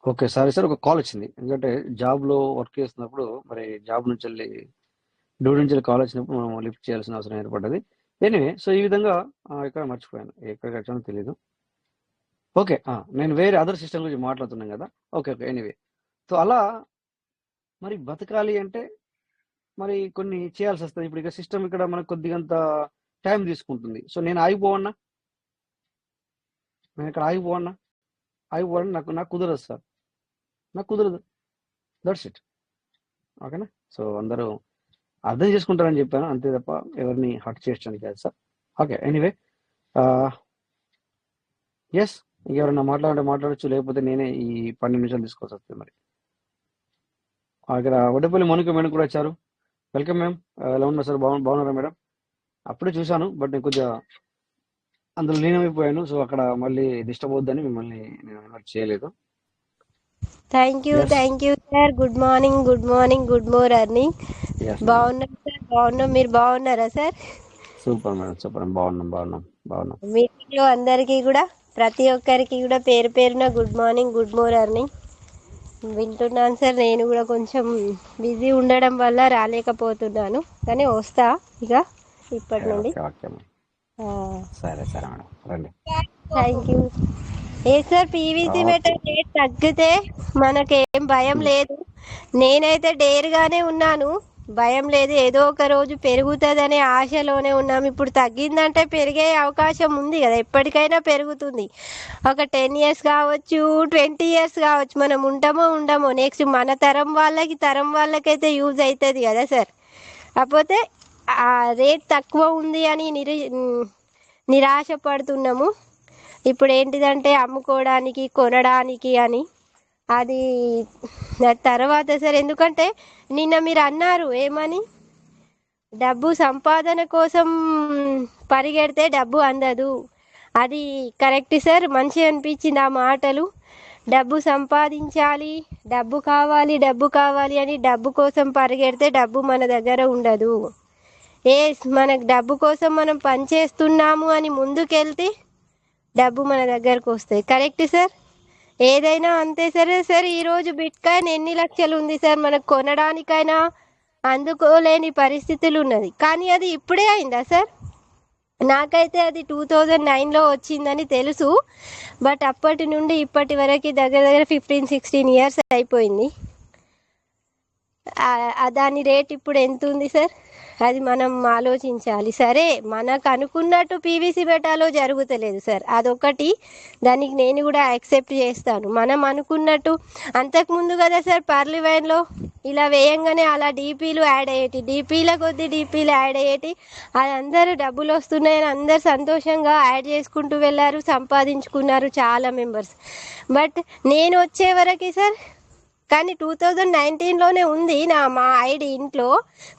ఓకే. సారీ సార్, ఒక కాల్ వచ్చింది. ఎందుకంటే జాబ్‌లో వర్క్ చేస్తున్నప్పుడు మరి జాబ్ నుంచెళ్ళి డ్యూటీ నుంచి కాల్ వచ్చినప్పుడు మనం లిఫ్ట్ చేయాల్సిన అవసరం ఏర్పడ్డది. ఎనీవే, సో ఈ విధంగా ఇక్కడ మర్చిపోయాను. ఎక్కడికి వచ్చానో తెలీదు. ఓకే. నేను వేరే అదర్ సిస్టమ్ గురించి మాట్లాడుతున్నాను కదా! ఓకే. ఎనీవే. సో అలా మరి బతకాలి అంటే మరి కొన్ని చేయాల్సొస్తది. ఇప్పుడు ఇక సిస్టమ్ ఇక్కడ మనకు కొద్దిగంత టైం తీసుకుంటుంది. సో నేను ఆగిపోవన్నా? నేనిక్కడ ఆగిపోవన్నా? ఆగిపోవడం నాకు కుదరదు సార్. నాకు కుదరదు. That's it. ఓకేనా? సో అందరూ అర్థం చేసుకుంటారని చెప్పాను. అంతే తప్ప ఎవరిని హర్ట్ చేయడానికి కాదు సార్. ఓకే. ఎనీవే, యెస్, ఇంకెవరన్నా మాట్లాడొచ్చు. లేకపోతే నేనే ఈ 12 నిమిషాలు తీసుకోవాల్సి వస్తుంది మరి. ఇక్కడ వడ్డేపల్లి మౌనిక మేడం కూడా వచ్చారు. Welcome ma'am. ఎలా ఉన్నారు సార్? బాగున్నారా మేడం? అప్పుడే చూశాను, బట్ నేను కొద్దిగా అందులో లీనమైపోయాను. సో అక్కడ మళ్ళీ డిస్టర్బ్ అవుద్దని మిమ్మల్ని నేను ఇన్వైట్ చేయలేదు. Thank you yes. Sir. Good morning, good morning, good morning. Yes madam. బాగున్నారు సార్? బాగున్నాం. మీరు బాగున్నారా సార్? Super madam, super. బాగున్నాం. మీటింగ్ లో అందరికీ కూడా, ప్రతి ఒక్కరికి కూడా పేరు పేరున గుడ్ మార్నింగ్, గుడ్ మార్నింగ్. వింటున్నాను సార్. నేను కూడా కొంచెం బిజీ ఉండడం వల్ల రాలేకపోతున్నాను, కానీ వస్తా ఇక ఇప్పటి నుండి. Okay madam. సరే మేడం, రండి. Thank you. A sir, PVC metal rate తగ్గితే మనకేం భయం లేదు. నేనైతే డేర్గానే ఉన్నాను, భయం లేదు. ఏదో ఒక రోజు పెరుగుతుందనే ఆశలోనే ఉన్నాం. ఇప్పుడు తగ్గిందంటే పెరిగే అవకాశం ఉంది కదా, ఎప్పటికైనా పెరుగుతుంది. ఒక 10 years కావచ్చు, 20 years కావచ్చు, మనం ఉంటామో ఉండమో. నెక్స్ట్ మన తరం వాళ్ళకైతే యూజ్ అవుతుంది కదా సార్. కాకపోతే ఆ రేట్ తక్కువ ఉంది అని నిరాశ పడుతున్నాము. ఇప్పుడు ఏంటిదంటే అమ్ముకోవడానికి, కొనడానికి అని. అది తర్వాత సార్, ఎందుకంటే నిన్న మీరు అన్నారు ఏమని, డబ్బు సంపాదన కోసం పరిగెడితే డబ్బు అందదు. అది కరెక్ట్ సార్, మంచి అనిపించింది ఆ మాటలు. డబ్బు సంపాదించాలి, డబ్బు కావాలి అని డబ్బు కోసం పరిగెడితే డబ్బు మన దగ్గర ఉండదు. మనకు డబ్బు కోసం మనం పనిచేస్తున్నాము అని ముందుకెళ్తే డబ్బు మన దగ్గరకు వస్తాయి. Correct sir. ఏదైనా అంతే సరే సార్. ఈరోజు బిట్కాయిన్ ఎన్ని లక్షలు ఉంది సార్, మనకు కొనడానికైనా అందుకోలేని పరిస్థితులు ఉన్నది. కానీ అది ఇప్పుడే అయిందా సార్? నాకైతే అది 2009లో వచ్చిందని తెలుసు, బట్ అప్పటి నుండి ఇప్పటి వరకు దగ్గర 15-16 years అయిపోయింది. దాని రేట్ ఇప్పుడు ఎంత ఉంది సార్? అది మనం ఆలోచించాలి. సరే, మనకు అనుకున్నట్టు పీవీసీ బెటాలో జరుగుతలేదు సార్, అదొకటి. దానికి నేను కూడా యాక్సెప్ట్ చేస్తాను. మనం అనుకున్నట్టు అంతకుముందు కదా సార్, పర్లి వైన్లో ఇలా వేయంగానే అలా డీపీలు యాడ్ అయ్యేటి, డీపీల కొద్ది డీపీలు యాడ్ అయ్యేటి. అది అందరూ డబ్బులు వస్తున్నాయని అందరు సంతోషంగా యాడ్ చేసుకుంటూ వెళ్ళారు, సంపాదించుకున్నారు చాలా మెంబర్స్. బట్ నేను వచ్చే వరకు సార్, కానీ 2019లోనే ఉంది మా ఐడి ఇంట్లో,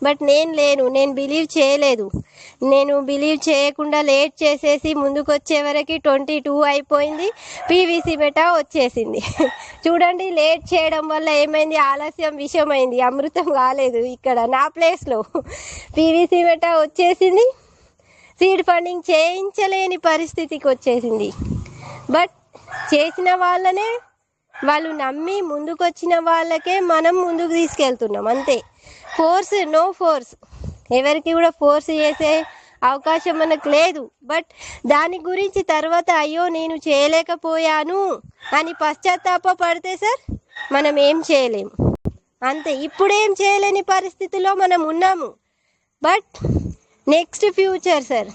బట్ నేను బిలీవ్ చేయలేదు. నేను బిలీవ్ చేయకుండా లేట్ చేసేసి ముందుకు వచ్చే వరకు 22 అయిపోయింది, పీవీసీ బెటా వచ్చేసింది. చూడండి, లేట్ చేయడం వల్ల ఏమైంది, ఆలస్యం విషమైంది, అమృతం కాలేదు. ఇక్కడ నా ప్లేస్లో పీవీసీ బెటా వచ్చేసింది, సీడ్ ఫండింగ్ చేయించలేని పరిస్థితికి వచ్చేసింది. బట్ చేసిన వాళ్ళనే, వాళ్ళు నమ్మి ముందుకు వచ్చిన వాళ్ళకే మనం ముందుకు తీసుకెళ్తున్నాం అంతే. నో ఫోర్స్, ఎవరికి కూడా ఫోర్స్ చేసే అవకాశం మనకు లేదు. బట్ దాని గురించి తర్వాత అయ్యో నేను చేయలేకపోయాను అని పశ్చాత్తాప పడితే సార్ మనం ఏం చేయలేము అంతే. ఇప్పుడేం చేయలేని పరిస్థితిలో మనం ఉన్నాము. But next future sir.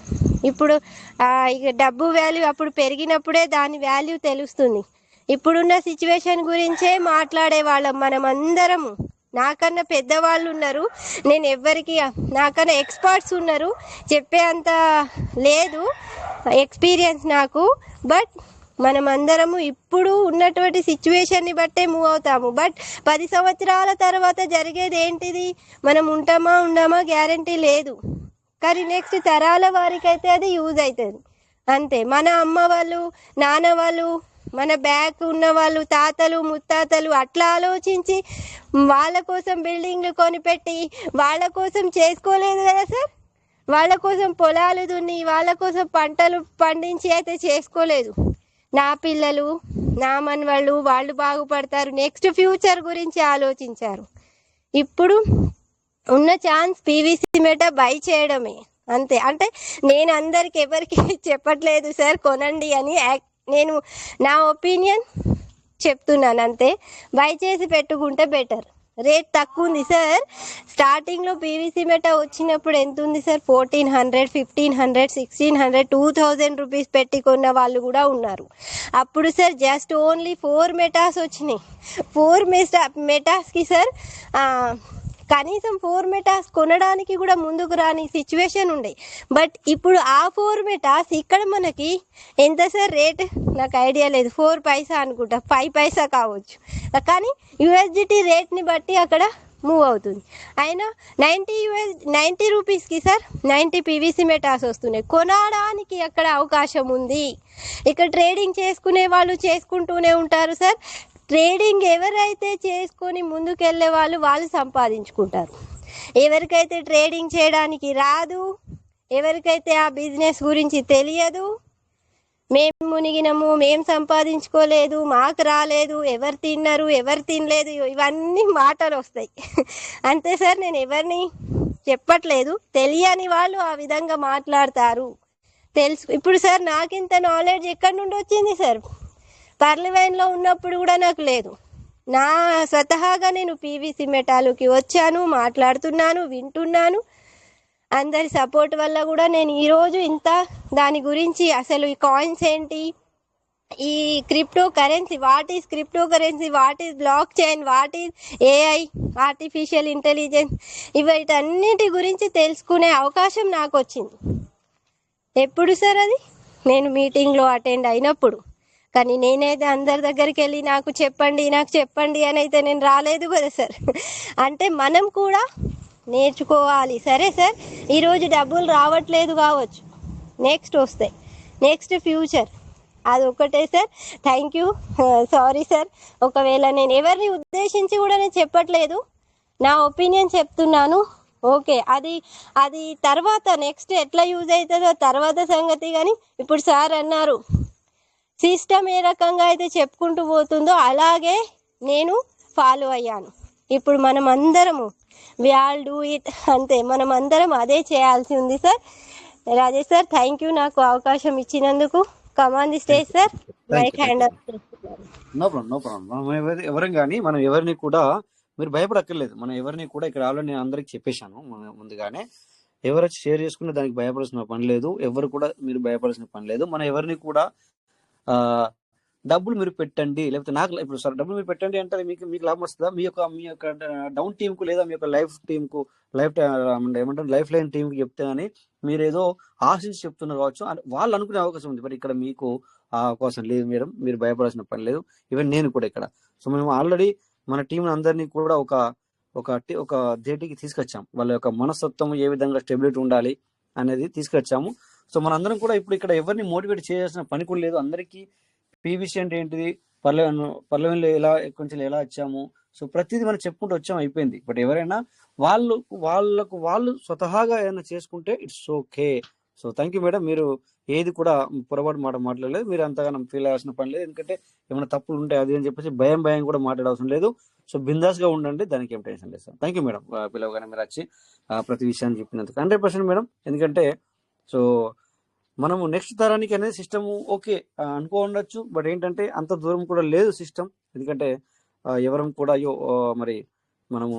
ఇప్పుడు ఇక డబ్బు వాల్యూ అప్పుడు పెరిగినప్పుడే దాని వాల్యూ తెలుస్తుంది. ఇప్పుడున్న సిచ్యువేషన్ గురించే మాట్లాడే వాళ్ళం మనం అందరము. నాకన్నా పెద్దవాళ్ళు ఉన్నారు, నేను ఎవ్వరికి నాకన్నా ఎక్స్పర్ట్స్ ఉన్నారు, చెప్పే అంత లేదు ఎక్స్పీరియన్స్ నాకు. బట్ మనం అందరము ఇప్పుడు ఉన్నటువంటి సిచ్యువేషన్ని బట్టే మూవ్ అవుతాము. బట్ 10 సంవత్సరాల తర్వాత జరిగేది ఏంటిది, మనం ఉంటామా ఉండమా గ్యారంటీ లేదు. కానీ నెక్స్ట్ తరాల వారికి అయితే అది యూజ్ అవుతుంది అంతే. మన అమ్మ వాళ్ళు, నాన్న వాళ్ళు, మన బ్యాక్ ఉన్న వాళ్ళు, తాతలు ముత్తాతలు అట్లా ఆలోచించి వాళ్ళ కోసం బిల్డింగ్లు కొనిపెట్టి వాళ్ళ కోసం చేసుకోలేదు కదా సార్. వాళ్ళ కోసం పొలాలు దున్ని వాళ్ళ కోసం పంటలు పండించి అయితే చేసుకోలేదు. నా పిల్లలు, నా మనవాళ్ళు, వాళ్ళు బాగుపడతారు, నెక్స్ట్ ఫ్యూచర్ గురించి ఆలోచించారు. ఇప్పుడు ఉన్న ఛాన్స్ పీవీసీ మెటా బై చేయడమే అంతే. అంటే నేను అందరికి ఎవరికి చెప్పట్లేదు సార్ కొనండి అని, నేను నా ఒపీనియన్ చెప్తున్నాను అంతే. బై చేసి పెట్టుకుంటే బెటర్. రేట్ తక్కువ ఉంది సార్. స్టార్టింగ్లో పీవీసీ మెటా వచ్చినప్పుడు ఎంత ఉంది సార్, 1400, 1500, 1600, 2000 రూపీస్ పెట్టి కొన్న వాళ్ళు కూడా ఉన్నారు. అప్పుడు సార్ జస్ట్ ఓన్లీ 4 మెటాస్ వచ్చినాయి. 4 మెటాస్కి సార్ కనీసం 4 మెటాస్ కొనడానికి కూడా ముందుకు రాని సిచ్యువేషన్ ఉండే. బట్ ఇప్పుడు ఆ 4 మెటాస్ ఇక్కడ మనకి ఎంత సార్ రేట్ నాకు ఐడియా లేదు, 4 పైసా అనుకుంటా, 5 పైసా కావచ్చు. కానీ యూఎస్డిటీ రేట్ని బట్టి అక్కడ మూవ్ అవుతుంది. అయినా 90 రూపీస్కి సార్ 90 పీవీసీ మెటాస్ వస్తున్నాయి. కొనడానికి అక్కడ అవకాశం ఉంది. ఇక్కడ ట్రేడింగ్ చేసుకునే వాళ్ళు చేసుకుంటూనే ఉంటారు సార్. ట్రేడింగ్ ఎవరైతే చేసుకొని ముందుకెళ్ళే వాళ్ళు సంపాదించుకుంటారు. ఎవరికైతే ట్రేడింగ్ చేయడానికి రాదు, ఎవరికైతే ఆ బిజినెస్ గురించి తెలియదు, మేము మునిగినము, మేము సంపాదించుకోలేదు, మాకు రాలేదు, ఎవరు తిన్నారు, ఎవరు తినలేదు, ఇవన్నీ మాటలు వస్తాయి అంతే సార్. నేను ఎవరిని చెప్పట్లేదు, తెలియని వాళ్ళు ఆ విధంగా మాట్లాడతారు. ఇప్పుడు సార్ నాకింత నాలెడ్జ్ ఎక్కడి నుండి వచ్చింది సార్? పార్లమెంట్లో ఉన్నప్పుడు కూడా నాకు లేదు. నా స్వతహాగా నేను పీవీసీ మెటాలోకి వచ్చాను, మాట్లాడుతున్నాను, వింటున్నాను. అందరి సపోర్ట్ వల్ల కూడా నేను ఈరోజు ఇంత దాని గురించి, అసలు ఈ కాయిన్స్ ఏంటి, ఈ crypto currency, what is crypto currency, what is block chain, what is AI, artificial intelligence, వీటన్నిటి గురించి తెలుసుకునే అవకాశం నాకు వచ్చింది. ఎప్పుడు సార్ అది? నేను మీటింగ్లో అటెండ్ అయినప్పుడు. కానీ నేనైతే అందరి దగ్గరికి వెళ్ళి నాకు చెప్పండి అని అయితే నేను రాలేదు కదా సార్. అంటే మనం కూడా నేర్చుకోవాలి. సరే సార్, ఈరోజు డబ్బులు రావట్లేదు కావచ్చు, నెక్స్ట్ వస్తాయి, నెక్స్ట్ ఫ్యూచర్, అది ఒక్కటే sir. Thank you. Sorry sir, ఒకవేళ నేను ఎవరిని ఉద్దేశించి కూడా నేను చెప్పట్లేదు, నా ఒపీనియన్ చెప్తున్నాను. ఓకే, అది తర్వాత నెక్స్ట్ ఎట్లా యూజ్ అవుతుందో తర్వాత సంగతి. కానీ ఇప్పుడు సార్ అన్నారు సిస్టమ్ ఏ రకంగా అయితే చెప్పుకుంటూ పోతుందో అలాగే నేను ఫాలో అయ్యాను. ఇప్పుడు మనం అందరము ఆల్ డూ ఇట్ అంతే, మనం అందరం అదే చేయాల్సి ఉంది sir. Rajesh sir, thank you నాకు అవకాశం ఇచ్చినందుకు. Come on the stage sir, mic hand up. No problem. మనం ఎవరం కానీ మనం ఎవరిని కూడా మీరు భయపడక్కర్లేదు. మనం ఎవరిని కూడా ఇక్కడ ఆల్రెడీ నేను అందరికి చెప్పేశాను ముందుగానే. ఎవరు షేర్ చేసుకున్న దానికి భయపడాల్సిన పని లేదు, ఎవరు కూడా మీరు భయపడాల్సిన పని లేదు. మనం ఎవరిని కూడా డబ్బులు మీరు పెట్టండి, లేకపోతే నాకు ఇప్పుడు సార్ డబ్బులు మీరు పెట్టండి అంటే మీకు లాభం వస్తుందా? మీ యొక్క డౌన్ టీంకు లేదా మీ యొక్క లైఫ్ టీంకు, ఏమంటారు లైఫ్ లైన్ టీంకి చెప్తే కానీ మీరు ఏదో ఆశించి చెప్తున్నారు కావచ్చు అని వాళ్ళు అనుకునే అవకాశం ఉంది. బట్ ఇక్కడ మీకు ఆ అవకాశం లేదు మేడం, మీరు భయపడాల్సిన పని లేదు. ఈవెన్ నేను కూడా ఇక్కడ. సో మేము ఆల్రెడీ మన టీం అందరినీ కూడా ఒక ధేటికి తీసుకొచ్చాం. వాళ్ళ యొక్క మనస్తత్వం ఏ విధంగా స్టెబిలిటీ ఉండాలి అనేది తీసుకొచ్చాము. సో మనందరం కూడా ఇప్పుడు ఇక్కడ ఎవరిని మోటివేట్ చేయాల్సిన పని కూడా లేదు. అందరికీ పీవీసీ అంటే ఏంటిది, పర్లమెంట్లో కొంచెం ఎలా వచ్చాము, సో ప్రతిదీ మనం చెప్పుకుంటూ వచ్చాము, అయిపోయింది. బట్ ఎవరైనా వాళ్ళు స్వతహాగా ఏమైనా చేసుకుంటే it's okay. So thank you madam, మీరు ఏది కూడా పొరపాటు మాట్లాడలేదు, మీరు అంతగానో ఫీల్ అవ్వాల్సిన పని లేదు. ఎందుకంటే ఏమైనా తప్పులు ఉంటాయి అది అని చెప్పేసి భయం కూడా మాట్లాడవసరం లేదు. సో బిందాస్ గా ఉండండి, దానికి ఏం టెన్షన్ లేదు సార్. థ్యాంక్ యూ మేడం, పిలవగానే మీరు వచ్చి ప్రతి విషయాన్ని చెప్పినందుకు 100% మేడం. ఎందుకంటే సో మనము నెక్స్ట్ తరానికి అనేది సిస్టమ్ ఓకే అనుకో ఉండొచ్చు, బట్ ఏంటంటే అంత దూరం కూడా లేదు సిస్టమ్. ఎందుకంటే ఎవరం కూడా మరి మనము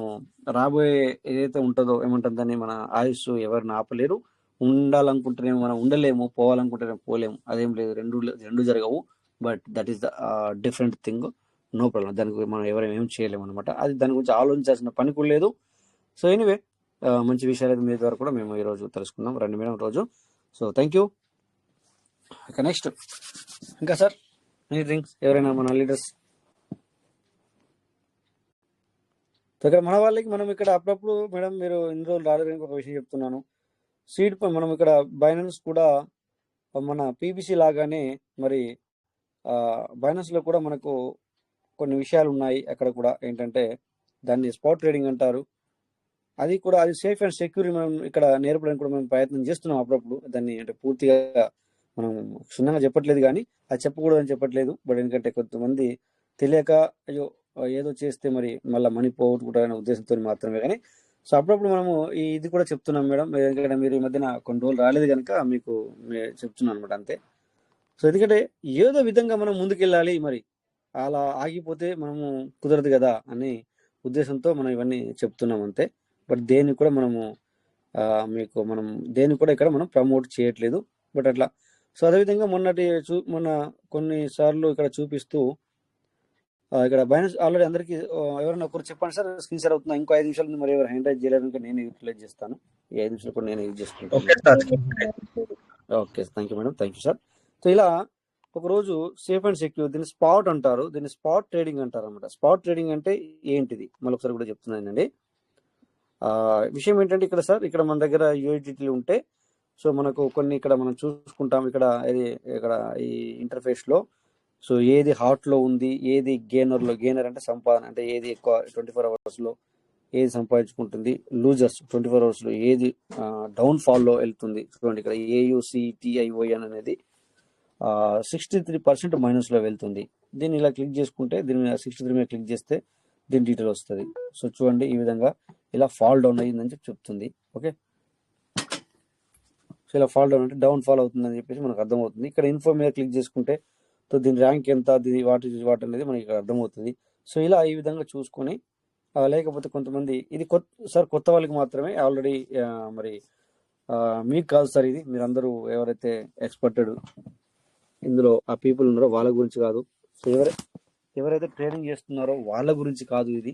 రాబోయే ఏదైతే ఉంటుందో ఏమంటుంది దాన్ని మన ఆయుష్ ఎవరిని ఆపలేరు. ఉండాలనుకుంటేనేమో మనం ఉండలేము, పోవాలనుకుంటేనేమో పోలేము. అదేం లేదు, రెండు జరగవు. But that is the different thing. No problem, దానికి మనం ఎవరైనా ఏం చేయలేము అనమాట. అది దాని గురించి ఆలోచించాల్సిన పని కూడా లేదు. సో ఎనీవే, మంచి విషయాలు అయితే మీ ద్వారా కూడా మేము ఈరోజు తెలుసుకున్నాం, రండి మేడం రోజు. So thank you. ఇక నెక్స్ట్ ఇంకా సార్ ఎనీథింగ్, ఎవరైనా మన లీడర్స్ ఇక్కడ మన వాళ్ళకి మనం ఇక్కడ అప్పుడప్పుడు మేడం మీరు ఇన్ని రోజులు రాలేదని ఒక విషయం చెప్తున్నాను. సీడ్ మనం ఇక్కడ బైనాన్స్ కూడా మన పీబీసీ లాగానే మరి బైనాన్స్లో కూడా మనకు కొన్ని విషయాలు ఉన్నాయి. అక్కడ కూడా ఏంటంటే దాన్ని స్పాట్ ట్రేడింగ్ అంటారు. అది కూడా అది సేఫ్ అండ్ సెక్యూర్ మనం ఇక్కడ నేర్పడానికి కూడా మనం ప్రయత్నం చేస్తున్నాం అప్పుడప్పుడు. దాన్ని అంటే పూర్తిగా మనం క్షుణ్ణంగా చెప్పట్లేదు, కానీ అది చెప్పకూడదని చెప్పట్లేదు. బట్ ఎందుకంటే కొంతమంది తెలియక అయ్యో ఏదో చేస్తే మరి మళ్ళీ మనీ పోగొట్టుకుంటారనే ఉద్దేశంతో మాత్రమే. కానీ సో అప్పుడప్పుడు మనము ఇది కూడా చెప్తున్నాం మేడం, ఎందుకంటే మీరు ఈ మధ్యన కొన్ని రోజులు రాలేదు కనుక మీకు చెప్తున్నాను అనమాట, అంతే. సో ఎందుకంటే ఏదో విధంగా మనం ముందుకెళ్ళాలి, మరి అలా ఆగిపోతే మనము కుదరదు కదా అనే ఉద్దేశంతో మనం ఇవన్నీ చెప్తున్నాం, అంతే. బట్ దేన్ని కూడా మనము మనం దేన్ని కూడా ఇక్కడ మనం ప్రమోట్ చేయట్లేదు. బట్ అట్లా సో అదేవిధంగా మొన్న కొన్నిసార్లు ఇక్కడ చూపిస్తూ ఇక్కడ బైనాన్స్ ఆల్రెడీ అందరికీ ఎవరైనా ఒకరు చెప్పండి సార్, స్క్రీన్ షేర్ అవుతుంది. ఇంకో 5 నిమిషాలు మరి ఎవరు హ్యాండ్ రైజ్ చేయలేదు, నేను యూటిలైజ్ చేస్తాను. ఈ 5 నిమిషాలు కూడా నేను యూజ్ చేసుకుంటాను. Okay, thank you madam, thank you sir. So ఇలా ఒకరోజు సేఫ్ అండ్ సెక్యూర్, దీన్ని స్పాట్ అంటారు, దీన్ని స్పాట్ ట్రేడింగ్ అంటారు అనమాట. స్పాట్ ట్రేడింగ్ అంటే ఏంటిది మళ్ళీ ఒకసారి కూడా చెప్తున్నానండి. విషయం ఏంటంటే ఇక్కడ సార్, ఇక్కడ మన దగ్గర యూఐటీలు ఉంటే సో మనకు కొన్ని ఇక్కడ మనం చూసుకుంటాం. ఇక్కడ ఈ ఇంటర్ఫేస్లో సో ఏది హాట్లో ఉంది, ఏది గేనర్ అంటే సంపాదన, అంటే ఏది ఎక్కువ 24 అవర్స్లో ఏది సంపాదించుకుంటుంది, లూజర్స్ 24 అవర్స్లో ఏది డౌన్ ఫాల్లో వెళ్తుంది. చూడండి ఇక్కడ AUCTION అనేది 63% మైనస్లో వెళ్తుంది. దీన్ని ఇలా క్లిక్ చేసుకుంటే, దీని మీద 63 మీద క్లిక్ చేస్తే దీని డీటెయిల్ వస్తుంది. సో చూడండి ఈ విధంగా ఇలా ఫాల్ డౌన్ అయ్యిందని చెప్తుంది. ఓకే, సో ఇలా ఫాల్ డౌన్ అంటే డౌన్ ఫాల్ అవుతుందని చెప్పేసి మనకు అర్థమవుతుంది. ఇక్కడ ఇన్ఫో మీద క్లిక్ చేసుకుంటే సో దీని ర్యాంక్ ఎంత, దీని వాట్ అనేది మనకి ఇక్కడ అర్థమవుతుంది. సో ఇలా ఈ విధంగా చూసుకొని, లేకపోతే కొంతమంది ఇది కొత్త వాళ్ళకి మాత్రమే, ఆల్రెడీ మరి మీకు కాదు సార్ ఇది, మీరందరూ ఎవరైతే ఎక్స్పర్టెడ్ ఇందులో ఆ పీపుల్ ఉన్నారో వాళ్ళ గురించి కాదు. సో ఎవరైతే ట్రైనింగ్ చేస్తున్నారో వాళ్ళ గురించి కాదు, ఇది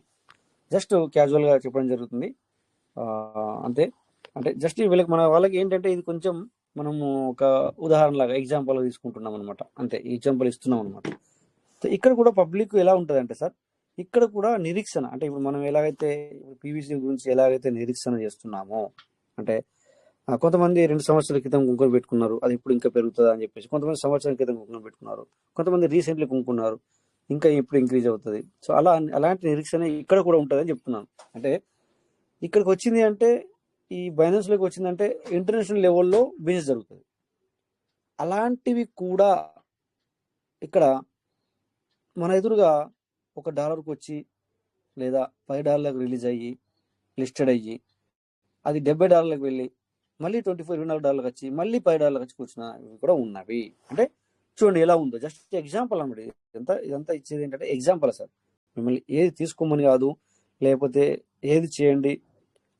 జస్ట్ క్యాజువల్గా చెప్పడం జరుగుతుంది, అంతే. అంటే జస్ట్ వీళ్ళకి మన వాళ్ళకి ఏంటంటే ఇది కొంచెం మనము ఒక ఉదాహరణ లాగా ఎగ్జాంపుల్ తీసుకుంటున్నాం అనమాట, అంతే. ఎగ్జాంపుల్ ఇస్తున్నాం అనమాట. సో ఇక్కడ కూడా పబ్లిక్ ఎలా ఉంటుంది అంటే సార్, ఇక్కడ కూడా నిరీక్షణ, అంటే ఇప్పుడు మనం ఎలాగైతే పీవీసీ గురించి ఎలాగైతే నిరీక్షణ చేస్తున్నామో, అంటే కొంతమంది 2 సంవత్సరాల క్రితం కుంకుమ పెట్టుకున్నారు, అది ఇప్పుడు ఇంకా పెరుగుతుంది అని చెప్పేసి. కొంతమంది సంవత్సరాల క్రితం కుంకుమ పెట్టుకున్నారు, కొంతమంది రీసెంట్లీ కుంకున్నారు, ఇంకా ఇప్పుడు ఇంక్రీజ్ అవుతుంది. సో అలాంటి నిరీక్షణ ఇక్కడ కూడా ఉంటుంది అని చెప్తున్నాను. అంటే ఇక్కడికి వచ్చింది అంటే, ఈ బైనాన్స్లోకి వచ్చిందంటే ఇంటర్నేషనల్ లెవెల్లో బిజినెస్ జరుగుతుంది. అలాంటివి కూడా ఇక్కడ మన ఎదురుగా $1 వచ్చి లేదా $10 రిలీజ్ అయ్యి లిస్టెడ్ అయ్యి అది $70 వెళ్ళి మళ్ళీ $24 వచ్చి మళ్ళీ $10 వచ్చి కూర్చున్నవి కూడా ఉన్నవి. అంటే చూడండి ఎలా ఉందో, జస్ట్ ఎగ్జాంపుల్ అన్నమాట. ఇదంతా ఇచ్చేది ఏంటంటే ఎగ్జాంపుల్ సార్. మిమ్మల్ని ఏది తీసుకోమని కాదు, లేకపోతే ఏది చేయండి,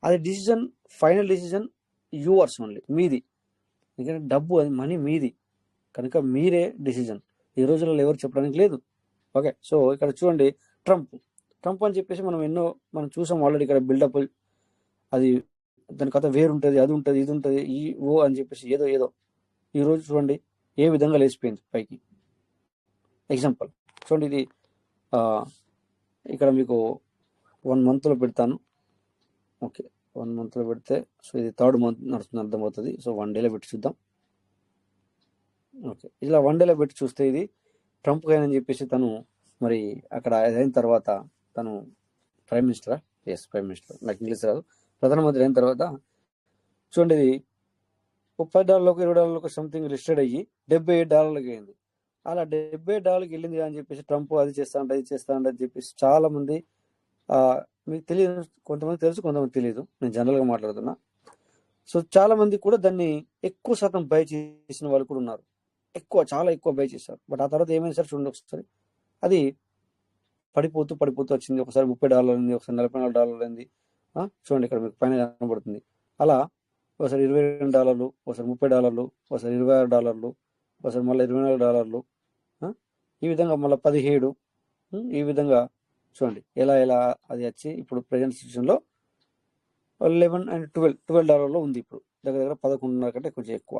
అది ఫైనల్ డిసిజన్ యువర్స్ ఓన్లీ, మీది. ఎందుకంటే డబ్బు అది మనీ మీది కనుక మీరే డిసిజన్. ఈ రోజుల్లో ఎవరు చెప్పడానికి లేదు. ఓకే, సో ఇక్కడ చూడండి ట్రంప్ అని చెప్పేసి మనం చూసాం ఆల్రెడీ. ఇక్కడ బిల్డప్ అది దాని కథ వేరుంటుంది, అది ఉంటుంది, ఇది ఉంటుంది, అని చెప్పేసి ఏదో ఈరోజు చూడండి ఏ విధంగా లేచిపోయింది పైకి. ఎగ్జాంపుల్ చూడండి, ఇది ఇక్కడ మీకు 1 monthలో పెడతాను. ఓకే, 1 monthలో పెడితే సో ఇది 3rd month నడుస్తుంది, అర్థమవుతుంది. సో 1 dayలో పెట్టి చూద్దాం. ఓకే, ఇలా 1 dayలో పెట్టి చూస్తే ఇది ట్రంప్ అని చెప్పేసి తను మరి అక్కడ అయిన తర్వాత తను ప్రైమ్ మినిస్టర్, నాకు ఇంగ్లీష్ రాదు, ప్రధానమంత్రి అయిన తర్వాత చూడండి ఇది $30 $20 సంథింగ్ లిస్టెడ్ అయ్యి $78 అయింది. అలా $78 వెళ్ళింది అని చెప్పేసి ట్రంప్ అది చేస్తా అని చెప్పేసి చాలా మంది, మీకు తెలియదు, కొంతమంది తెలుసు, కొంతమంది తెలియదు, నేను జనరల్గా మాట్లాడుతున్నా. సో చాలా మంది కూడా దాన్ని ఎక్కువ శాతం బై చేసిన వాళ్ళు కూడా ఉన్నారు, చాలా ఎక్కువ బై చేశారు. బట్ ఆ తర్వాత ఏమైంది సార్ చూడండి ఒకసారి, అది పడిపోతూ పడిపోతూ వచ్చింది. ఒకసారి $30 అయింది, ఒకసారి $44 అయింది. చూడండి ఇక్కడ మీకు పైన కనబడుతుంది. అలా ఒకసారి $22, ఒకసారి $30, ఒకసారి $26, ఒకసారి మళ్ళీ $24, ఈ విధంగా మళ్ళీ 17, ఈ విధంగా చూడండి ఎలా ఎలా అది వచ్చి ఇప్పుడు ప్రజెంట్ సిచ్యువేషన్లో 11 అండ్ $12 ఉంది. ఇప్పుడు దగ్గర దగ్గర 11.5 కంటే కొంచెం ఎక్కువ.